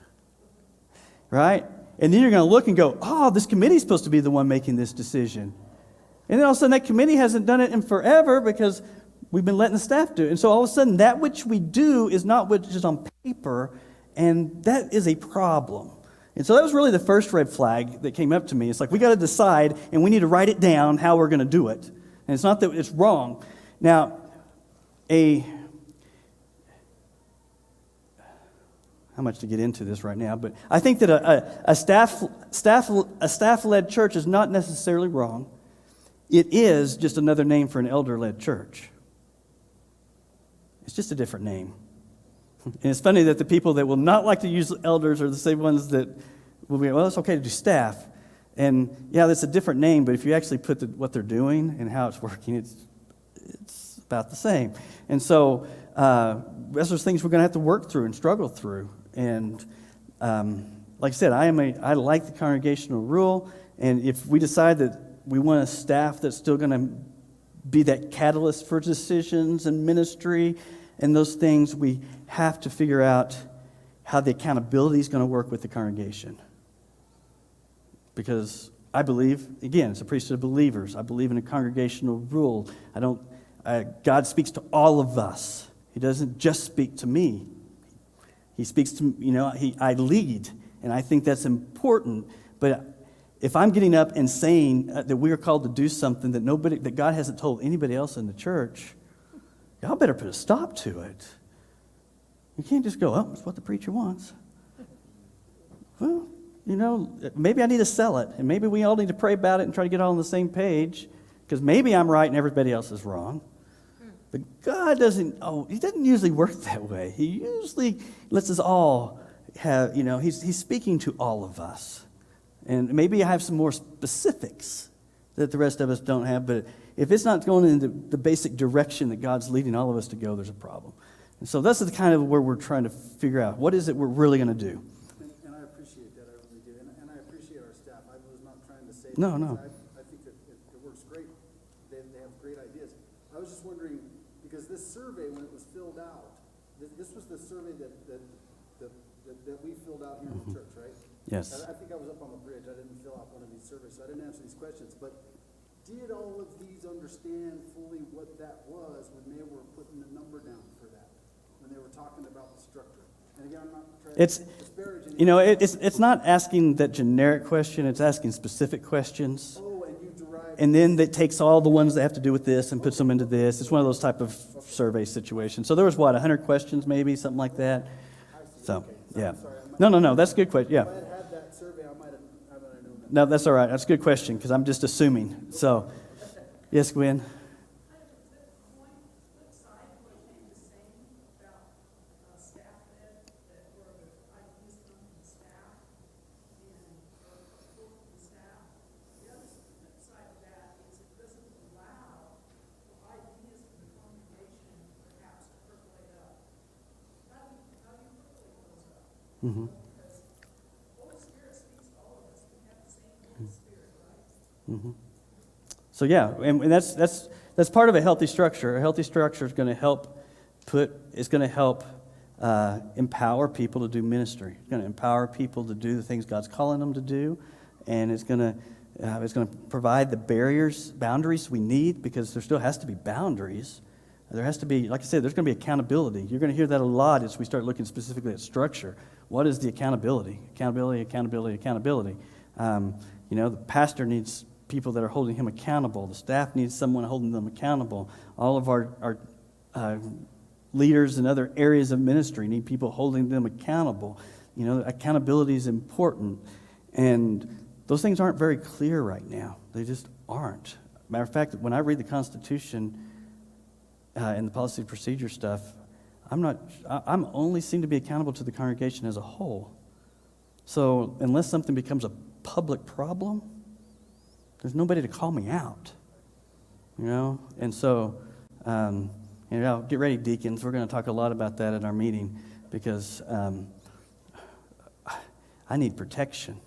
right? And then you're going to look and go, oh, this committee's supposed to be the one making this decision. And then all of a sudden that committee hasn't done it in forever because we've been letting the staff do it. And so all of a sudden that which we do is not what is on paper, and that is a problem. And so that was really the first red flag that came up to me. It's like we got to decide, and we need to write it down how we're going to do it. And it's not that it's wrong. Now, how much to get into this right now, but I think that a staff-led church is not necessarily wrong. It is just another name for an elder-led church. It's just a different name. And it's funny that the people that will not like to use elders are the same ones that will be, well, it's okay to do staff. And yeah, that's a different name, but if you actually put what they're doing and how it's working, it's about the same. And so those are things we're going to have to work through and struggle through. And like I said, I like the congregational rule, and if we decide that we want a staff that's still going to be that catalyst for decisions and ministry and those things, we have to figure out how the accountability is going to work with the congregation. Because I believe, again, it's a priesthood of believers. I believe in a congregational rule. God speaks to all of us. He doesn't just speak to me. He speaks to, I lead, and I think that's important. But if I'm getting up and saying that we are called to do something that God hasn't told anybody else in the church, y'all better put a stop to it. You can't just go, oh, it's what the preacher wants. Well, maybe I need to sell it, and maybe we all need to pray about it and try to get all on the same page, because maybe I'm right and everybody else is wrong. But God he doesn't usually work that way. He usually lets us all have, he's speaking to all of us. And maybe I have some more specifics that the rest of us don't have, but if it's not going in the basic direction that God's leading all of us to go, there's a problem. And so that's the kind of where we're trying to figure out, what is it we're really going to do? And I appreciate that, I really do. And I appreciate our staff. I was not trying to say No. I think that it works great. They have great ideas. I was just wondering, because this survey, when it was filled out, this was the survey that we filled out here in the church, right? Yes. I think I was up on the bridge. I didn't fill out one of these surveys, so I didn't answer these questions. But did all of these understand fully what that was when they were putting the number down for that? When they were talking about the structure? And again, I'm not trying to disparage anything. It's not asking that generic question. It's asking specific questions. Oh, and you derive... And then it takes all the ones that have to do with this and puts them into this. It's one of those type of survey situations. So there was, 100 questions maybe, something like that? I see. So, Okay. yeah. I'm sorry. No, that's a good question, yeah. If I had that survey on might have known that. No, that's all right. That's a good question because I'm just assuming. So, yes, Gwen? Mm-hmm. Mm-hmm. So yeah, and that's part of a healthy structure. A healthy structure is going to help empower people to do ministry. It's going to empower people to do the things God's calling them to do, and it's going to provide the boundaries we need, because there still has to be boundaries. There has to be, like I said, there's going to be accountability. You're going to hear that a lot as we start looking specifically at structure. What is the accountability? Accountability. The pastor needs people that are holding him accountable. The staff needs someone holding them accountable. All of our leaders in other areas of ministry need people holding them accountable. Accountability is important. And those things aren't very clear right now. They just aren't. Matter of fact, when I read the Constitution and the policy and procedure stuff, I'm only seen to be accountable to the congregation as a whole. So unless something becomes a public problem, there's nobody to call me out, And so, get ready, deacons. We're going to talk a lot about that at our meeting, because I need protection.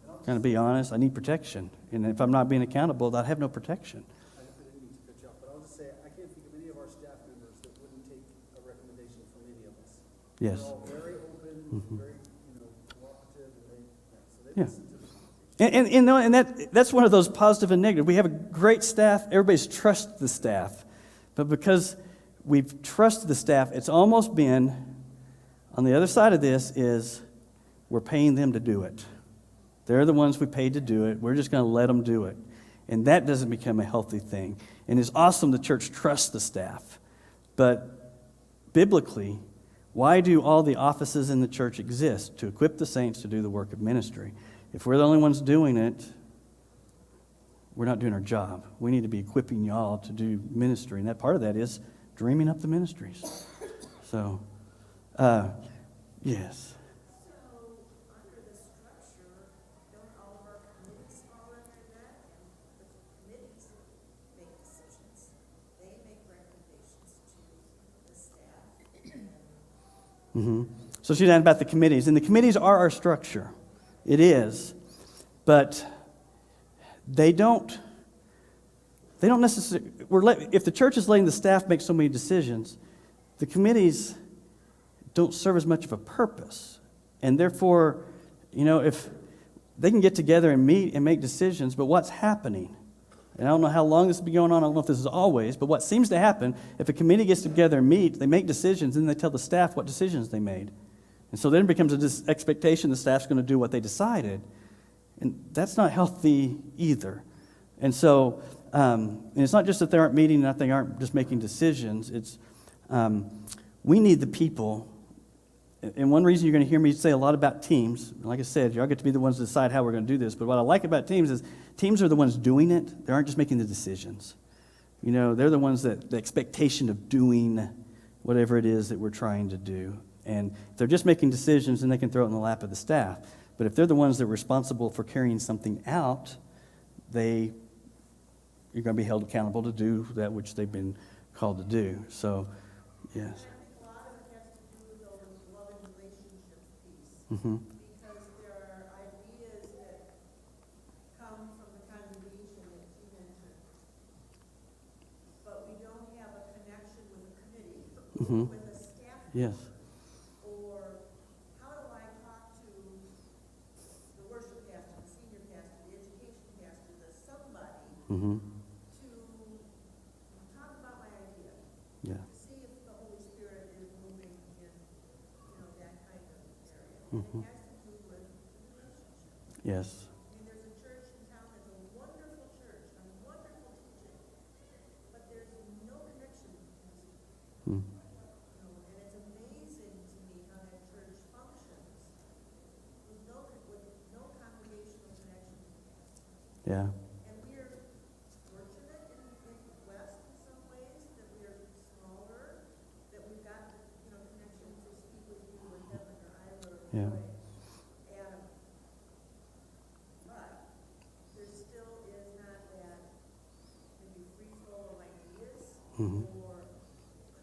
I'm going to be honest. I need protection, and if I'm not being accountable, I have no protection. I didn't mean to cut you off, but I'll just say, I can't think of any of our staff members that wouldn't take a recommendation from any of us. Yes. They're all very open, very, cooperative, and they Yeah. listen to the And that's one of those positive and negative. We have a great staff. Everybody's trusted the staff. But because we've trusted the staff, it's almost been, on the other side of this, is we're paying them to do it. They're the ones we paid to do it. We're just going to let them do it. And that doesn't become a healthy thing. And it's awesome the church trusts the staff. But biblically, why do all the offices in the church exist? To equip the saints to do the work of ministry. If we're the only ones doing it, we're not doing our job. We need to be equipping y'all to do ministry. And that part of that is dreaming up the ministries. So, yes. So, under the structure, don't all of our committees fall under that? And the committees make decisions. They make recommendations to the staff. Mm-hmm. So she's asking about the committees. And the committees are our structure. It is. But they don't necessarily, if the church is letting the staff make so many decisions, the committees don't serve as much of a purpose. And therefore, if they can get together and meet and make decisions, but what's happening? And I don't know how long this has been going on. I don't know if this is always, but what seems to happen, if a committee gets together and meet, they make decisions, and they tell the staff what decisions they made. And so then it becomes an expectation the staff's going to do what they decided. And that's not healthy either. And so, and it's not just that they aren't meeting, that they aren't just making decisions. It's, we need the people. And one reason you're going to hear me say a lot about teams, like I said, y'all get to be the ones to decide how we're going to do this. But what I like about teams is teams are the ones doing it. They aren't just making the decisions. They're the ones that the expectation of doing whatever it is that we're trying to do. And if they're just making decisions, then they can throw it in the lap of the staff. But if they're the ones that are responsible for carrying something out, you're going to be held accountable to do that which they've been called to do. So, yes. And I think a lot of it has to do with those loving relationships piece. Mm-hmm. Because there are ideas that come from the congregation that you mentioned. But we don't have a connection with a committee, Mm-hmm. with a staff. Yes. Or how do I talk to the worship pastor, the senior pastor, the education pastor, the somebody Mm-hmm. to talk about my idea, Yeah. to see if the Holy Spirit is moving in, that kind of area. Mm-hmm. It has to do with relationship. Yes. I mean, there's a church in town that's a wonderful church, a wonderful teaching, but there's no connection. Mm. And it's amazing to me how that church functions with Yeah. And we're fortunate in West in some ways, that we're smaller, that we've got, connection to speak with you or Kevin or Ira or Yeah. Roy. And, but there still is not that maybe free flow of ideas Mhm. or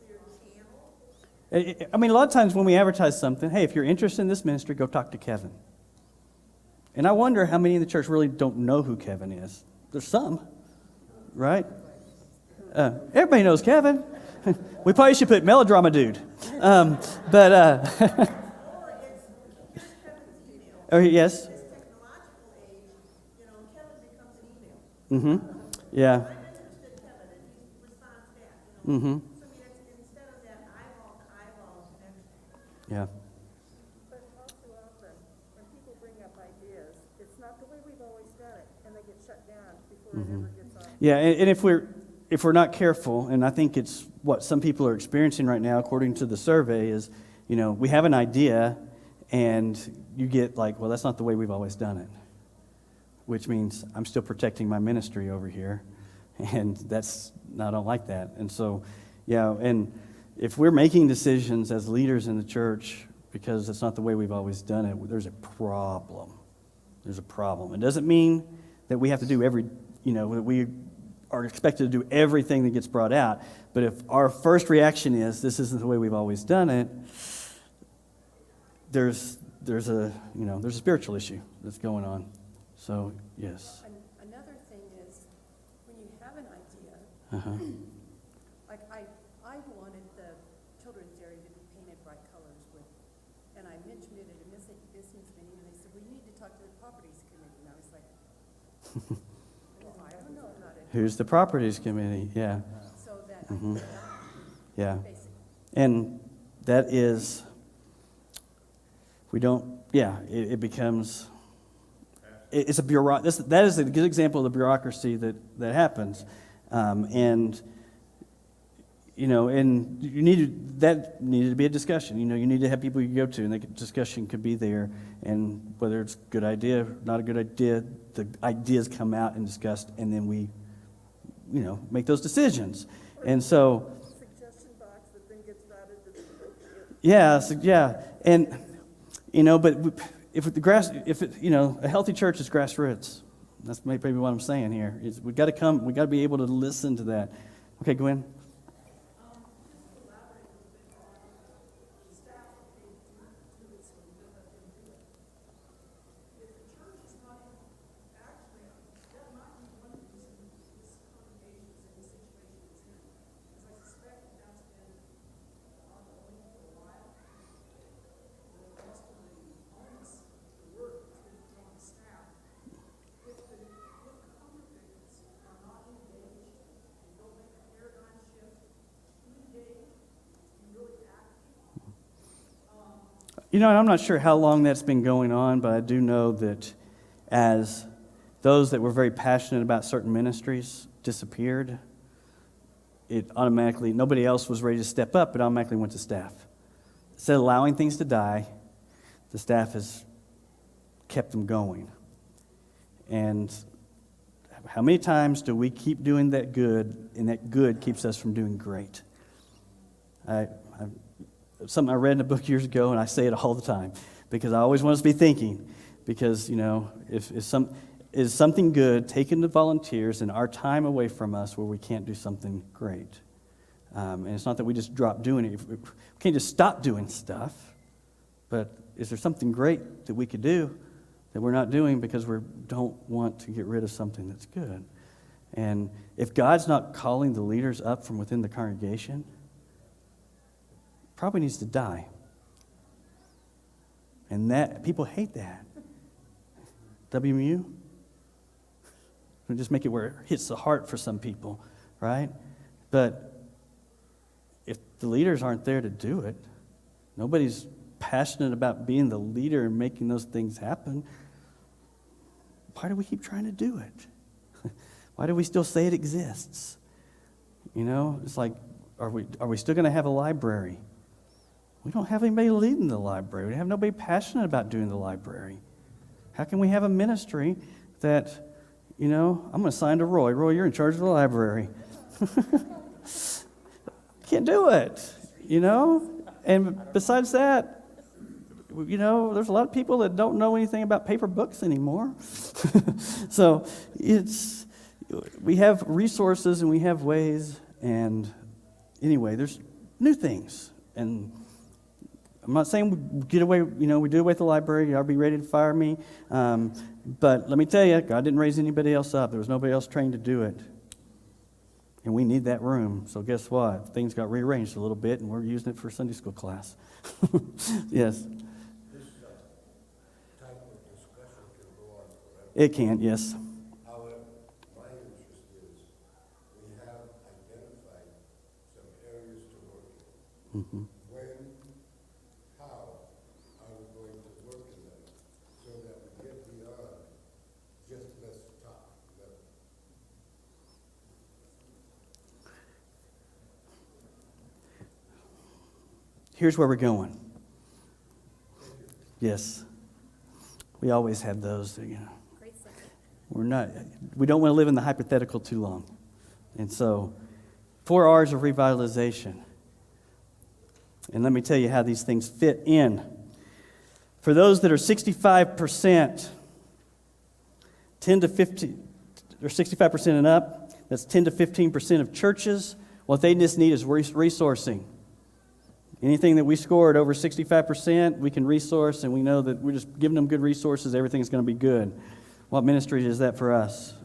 clear channel. I mean, a lot of times when we advertise something, hey, if you're interested in this ministry, go talk to Kevin. And I wonder how many in the church really don't know who Kevin is. There's some, right? Everybody knows Kevin. We probably should put melodrama dude. Or it's, here's Kevin's email. Oh, yes. In this technological age, Kevin becomes an email. Yeah. I'm interested, Kevin, and he responds back, So, I mean, it's instead of that eyeball-to-eyeball connection. Yeah. But all too often, when people bring up ideas, it's not the way we've always done it, and they get shut down before it ever gets on. Yeah, and if we're not careful, and I think it's what some people are experiencing right now, according to the survey, is, we have an idea, and you get like, well, that's not the way we've always done it, which means I'm still protecting my ministry over here, and I don't like that. And so, yeah, and if we're making decisions as leaders in the church because it's not the way we've always done it, there's a problem. There's a problem. It doesn't mean that we have to do that we are expected to do everything that gets brought out. But if our first reaction is, this isn't the way we've always done it, there's a spiritual issue that's going on. So, yes. Another thing is, when you have an idea, Uh-huh. like I wanted the children's area to be painted bright colors with, and I mentioned it at a business meeting, and they said, we need to talk to the properties committee, and I was like, well, I don't know how to, Who's the properties committee? Yeah. so that I could Yeah. basically. And that is, it becomes, it's a that is a good example of the bureaucracy that happens. And that needed to be a discussion. You need to have people you go to, and the discussion could be there. And whether it's a good idea, not a good idea, the ideas come out and discussed, and then we, make those decisions. And so, Suggestion box that then gets routed to the yeah, and but a healthy church is grassroots. That's maybe what I'm saying here. We got to be able to listen to that. Okay, Gwen. I'm not sure how long that's been going on, but I do know that as those that were very passionate about certain ministries disappeared, it automatically, nobody else was ready to step up, it automatically went to staff. Instead of allowing things to die, the staff has kept them going. And how many times do we keep doing that good, and that good keeps us from doing great? Something I read in a book years ago, and I say it all the time, because I always want us to be thinking, because, is something good taken to volunteers and our time away from us where we can't do something great? And it's not that we just drop doing it. We can't just stop doing stuff, but is there something great that we could do that we're not doing because we don't want to get rid of something that's good? And if God's not calling the leaders up from within the congregation, probably needs to die. And that people hate that. WMU? We just make it where it hits the heart for some people, right? But if the leaders aren't there to do it, nobody's passionate about being the leader and making those things happen, why do we keep trying to do it? Why do we still say it exists? It's like, are we still going to have a library? We don't have anybody leading the library. We have nobody passionate about doing the library. How can we have a ministry that, You know, I'm going to sign to Roy. Roy, you're in charge of the library. Can't do it, you know? And besides that, you know, there's a lot of people that don't know anything about paper books anymore. So we have resources and we have ways, and anyway, there's new things. And I'm not saying we get away, you know, we do away with the library, y'all be ready to fire me. But let me tell you, God didn't raise anybody else up. There was nobody else trained to do it. And we need that room. So guess what? Things got rearranged a little bit, and we're using it for Sunday school class. Yes. This type of discussion can go on forever. It can, yes. However, my interest is, we have identified some areas to work in. Mm-hmm. When, how are we going to work in them so that we get beyond just let's talk level? Here's where we're going. Yes. We always have those, you know. Great subject. We don't want to live in the hypothetical too long. And so, 4 R's of revitalization. And let me tell you how these things fit in. For those that are 65%, 10 to 15, or 65% and up, that's 10 to 15% of churches. What they just need is resourcing. Anything that we scored over 65%, we can resource, and we know that we're just giving them good resources, everything's going to be good. What ministry is that for us?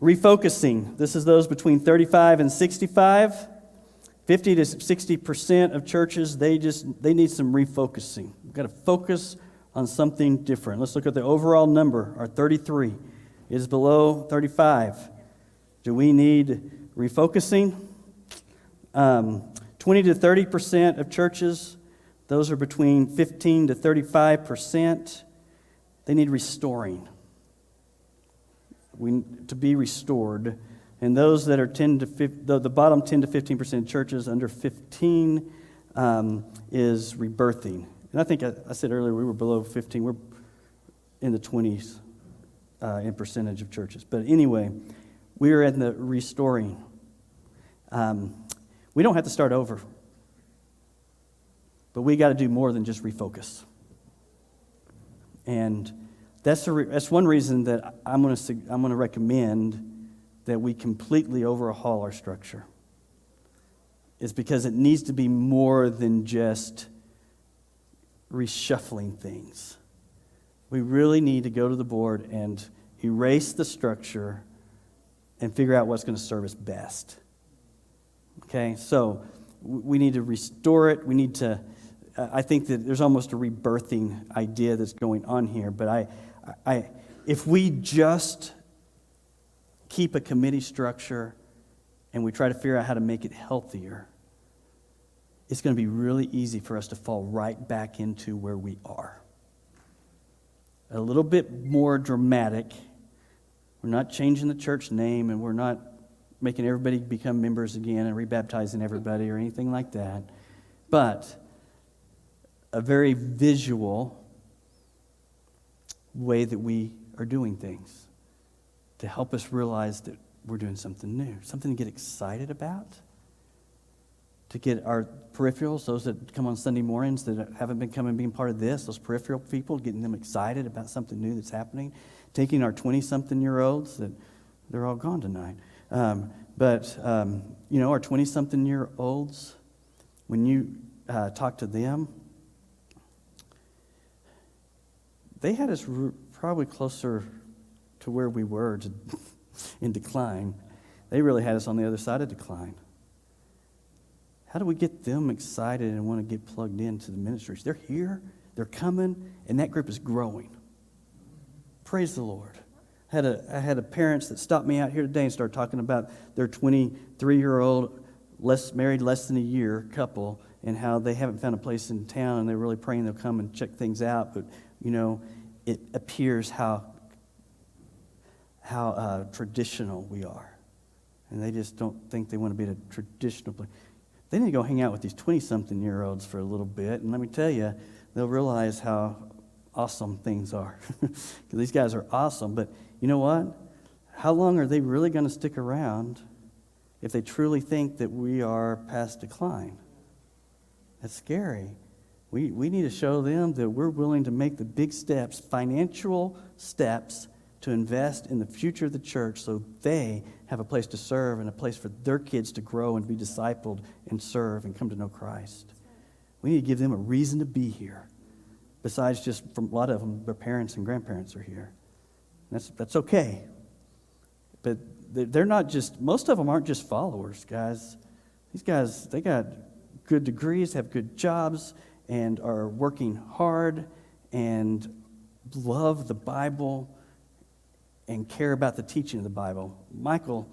Refocusing. This is those between 35 and 65. 50 to 60% of churches, they need some refocusing. We've got to focus on something different. Let's look at the overall number. Our 33 is below 35. Do we need refocusing? 20 to 30% of churches, those are between 15 to 35%. They need restoring. To be restored. And those that are 10 to 15, the bottom 10 to 15% churches under 15 is rebirthing. And I think I said earlier we were below 15. We're in the 20s in percentage of churches. But anyway, we are in the restoring. We don't have to start over. But we got to do more than just refocus. And that's one reason that I'm going to recommend that we completely overhaul our structure. Is because it needs to be more than just reshuffling things. We really need to go to the board and erase the structure and figure out what's going to serve us best. Okay, so we need to restore it. We need to, I think that there's almost a rebirthing idea that's going on here. But if we just keep a committee structure and we try to figure out how to make it healthier, it's going to be really easy for us to fall right back into where we are. A little bit more dramatic. We're not changing the church name, and we're not making everybody become members again and rebaptizing everybody or anything like that. But a very visual way that we are doing things to help us realize that we're doing something new, something to get excited about, to get our peripherals, those that come on Sunday mornings that haven't been coming being part of this, those peripheral people, getting them excited about something new that's happening, taking our 20-something-year-olds that they're all gone tonight. But our 20-something-year-olds, when you talk to them, they had us probably closer to where we were in decline. They really had us on the other side of decline. How do we get them excited and want to get plugged into the ministries? They're here, they're coming, and that group is growing. Praise the Lord. I had a parents that stopped me out here today and started talking about their 23-year-old, married less than a year couple, and how they haven't found a place in town, and they're really praying they'll come and check things out. But, it appears how traditional we are. And they just don't think they want to be at a traditional place. They need to go hang out with these 20-something-year-olds for a little bit, and let me tell you, they'll realize how awesome things are. 'Cause these guys are awesome, but you know what? How long are they really going to stick around if they truly think that we are past decline? That's scary. We need to show them that we're willing to make the big steps, financial steps, to invest in the future of the church so they have a place to serve and a place for their kids to grow and be discipled and serve and come to know Christ. We need to give them a reason to be here. Besides just, from a lot of them, their parents and grandparents are here. That's okay. But they're not just, most of them aren't just followers, guys. These guys, they got good degrees, have good jobs, and are working hard and love the Bible and care about the teaching of the Bible. Michael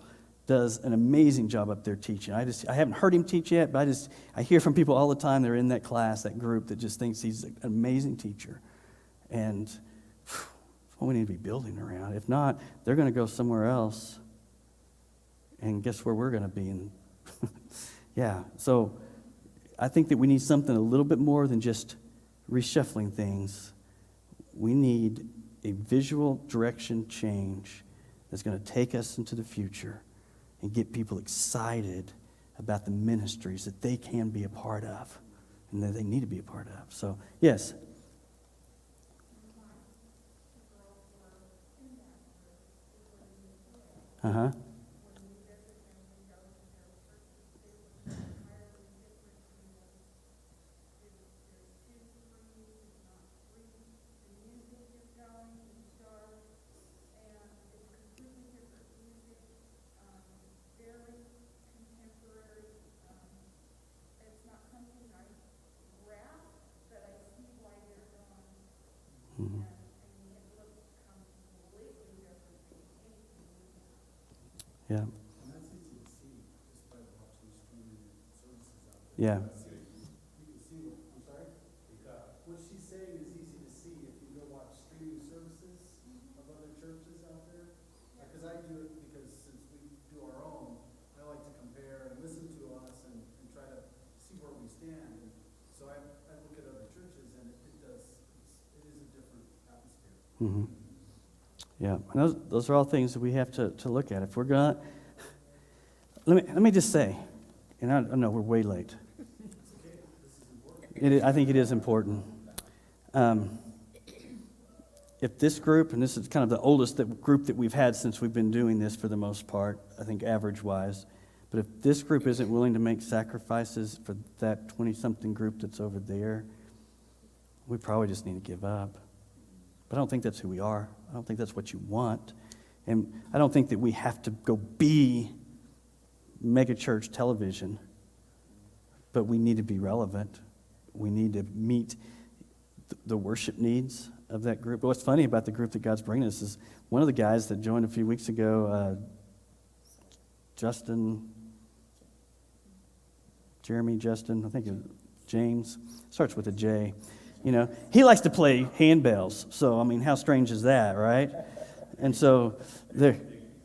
does an amazing job up there teaching. I haven't heard him teach yet, but I hear from people all the time that are in that class, that group, that just thinks he's an amazing teacher. And that's what we need to be building around. If not, they're going to go somewhere else. And guess where we're going to be? And yeah, so I think that we need something a little bit more than just reshuffling things. We need a visual direction change that's going to take us into the future and get people excited about the ministries that they can be a part of and that they need to be a part of. So, yes. Uh-huh. Yeah. And that's easy to see just by watching streaming services out there. Yeah. You can see, I'm sorry? What she's saying is easy to see if you go watch streaming services of other churches out there. Because I do it because since we do our own, I like to compare and listen to us and try to see where we stand. And so I look at other churches and it is a different atmosphere. Mm-hmm. Yeah, and those are all things that we have to look at. If we're going to, let me just say, and I know we're way late. I think it is important. If this group, and this is kind of the oldest group that we've had since we've been doing this for the most part, I think average-wise, but if this group isn't willing to make sacrifices for that 20-something group that's over there, we probably just need to give up. But I don't think that's who we are. I don't think that's what you want. And I don't think that we have to go be megachurch television. But we need to be relevant. We need to meet the worship needs of that group. But what's funny about the group that God's bringing us is one of the guys that joined a few weeks ago, Justin, I think James, starts with a J. You know, he likes to play handbells. So, I mean, how strange is that, right? And so, there,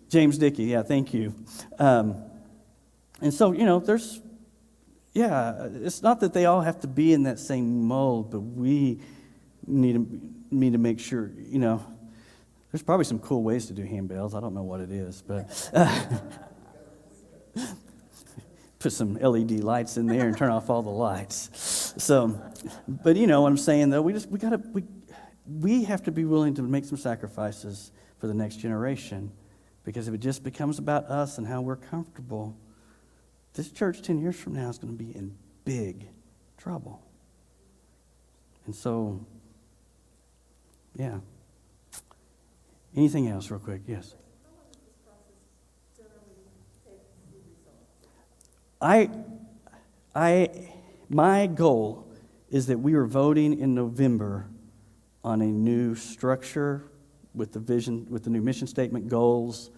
James Dickey, yeah, thank you. And so, you know, it's not that they all have to be in that same mold, but we need to make sure, you know, there's probably some cool ways to do handbells. I don't know what it is, but put some LED lights in there and turn off all the lights. So, but you know what I'm saying, though, we have to be willing to make some sacrifices for the next generation, because if it just becomes about us and how we're comfortable, this church 10 years from now is going to be in big trouble. And so, yeah. Anything else real quick? Yes. My goal is that we are voting in November on a new structure with the vision, with the new mission statement, goals,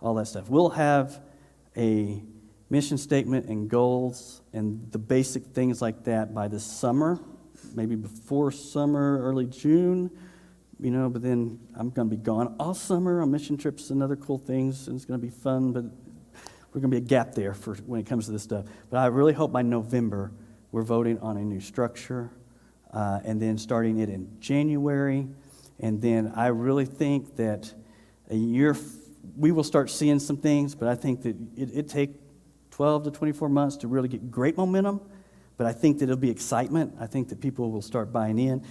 all that stuff. We'll have a mission statement and goals and the basic things like that by this summer, maybe before summer, early June, you know, but then I'm going to be gone all summer on mission trips and other cool things, and it's going to be fun, but we're going to be a gap there for when it comes to this stuff. But I really hope by November we're voting on a new structure, and then starting it in January. And then I really think that a year, we will start seeing some things, but I think that it take 12 to 24 months to really get great momentum. But I think that it'll be excitement. I think that people will start buying in.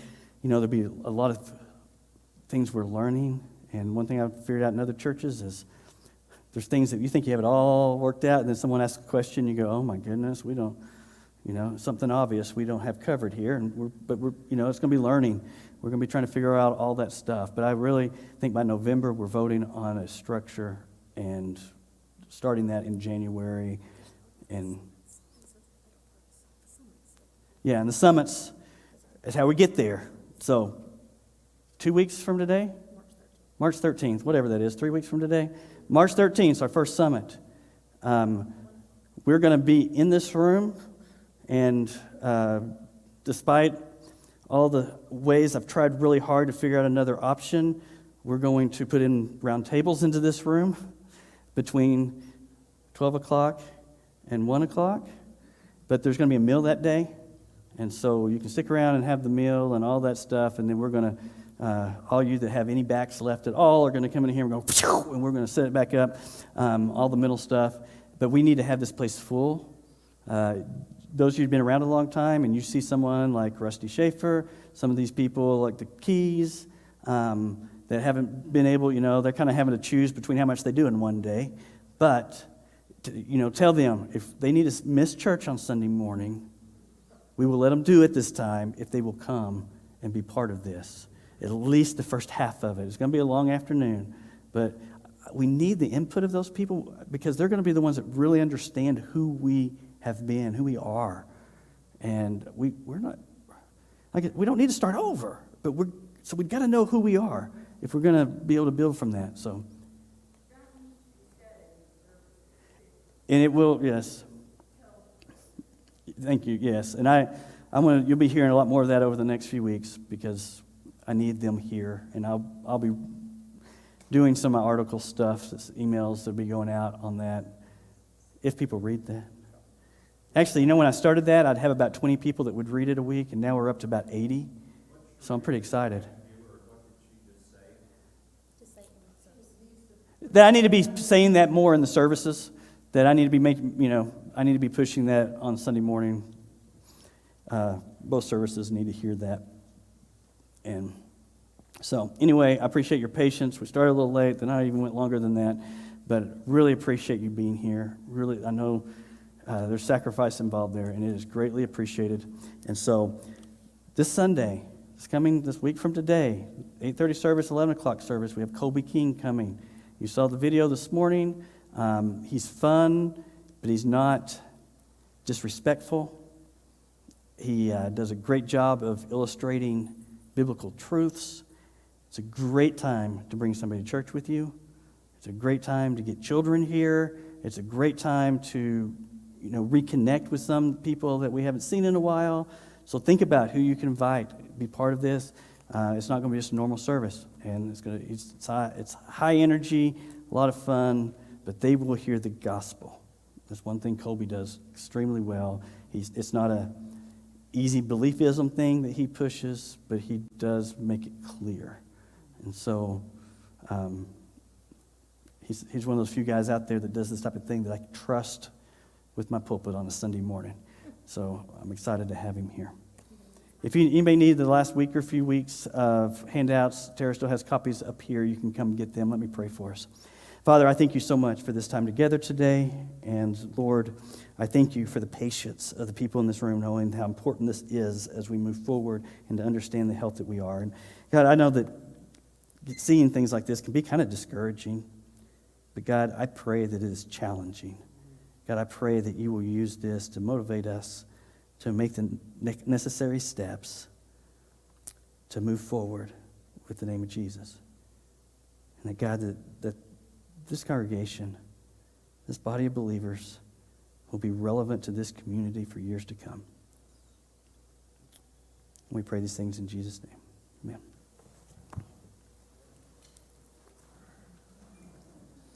You know, there'll be a lot of things we're learning. And one thing I've figured out in other churches is there's things that you think you have it all worked out, and then someone asks a question, you go, oh my goodness, we don't, you know, something obvious we don't have covered here. And we're you know, it's going to be learning. We're going to be trying to figure out all that stuff. But I really think by November we're voting on a structure and starting that in January. And yeah, and the summits is how we get there. So 2 weeks from today? March 13th, whatever that is, 3 weeks from today. March 13th is our first summit. We're going to be in this room, and despite all the ways I've tried really hard to figure out another option, we're going to put in round tables into this room between 12 o'clock and 1 o'clock. But there's going to be a meal that day, and so you can stick around and have the meal and all that stuff, and then we're going to, all you that have any backs left at all are going to come in here and go, and we're going to set it back up, all the middle stuff. But we need to have this place full. Those of you who've been around a long time, and you see someone like Rusty Schaefer, some of these people like the Keys, that haven't been able, you know, they're kind of having to choose between how much they do in one day. But, you know, tell them if they need to miss church on Sunday morning, we will let them do it this time if they will come and be part of this. At least the first half of it. It's going to be a long afternoon, but we need the input of those people because they're going to be the ones that really understand who we have been, who we are. And we're not, like, we don't need to start over, but so we've got to know who we are if we're going to be able to build from that. So, and it will, yes. Thank you, yes. And you'll be hearing a lot more of that over the next few weeks because I need them here, and I'll be doing some of my article stuff, emails that'll be going out on that, if people read that. Actually, you know, when I started that, I'd have about 20 people that would read it a week, and now we're up to about 80, so I'm pretty excited. That I need to be saying that more in the services, that I need to be making, you know, I need to be pushing that on Sunday morning. Both services need to hear that. And so, anyway, I appreciate your patience. We started a little late, then I even went longer than that, but really appreciate you being here. Really, I know there's sacrifice involved there, and it is greatly appreciated. And so, this Sunday, this week from today, 8:30 service, 11 o'clock service, we have Colby King coming. You saw the video this morning. He's fun, but he's not disrespectful. He does a great job of illustrating biblical truths. It's a great time to bring somebody to church with you. It's a great time to get children here. It's a great time to, you know, reconnect with some people that we haven't seen in a while. So think about who you can invite, be part of this. It's not going to be just a normal service, and it's high energy, a lot of fun, but they will hear the gospel. That's one thing Colby does extremely well. It's not a easy beliefism thing that he pushes, but he does make it clear. And so he's one of those few guys out there that does this type of thing that I can trust with my pulpit on a Sunday morning. So I'm excited to have him here. If anybody needed the last week or few weeks of handouts, Tara still has copies up here. You can come get them. Let me pray for us. Father, I thank you so much for this time together today. And Lord, I thank you for the patience of the people in this room, knowing how important this is as we move forward and to understand the health that we are. And God, I know that seeing things like this can be kind of discouraging. But God, I pray that it is challenging. God, I pray that you will use this to motivate us to make the necessary steps to move forward with the name of Jesus. And that, God, that this congregation, this body of believers, will be relevant to this community for years to come. We pray these things in Jesus' name. Amen.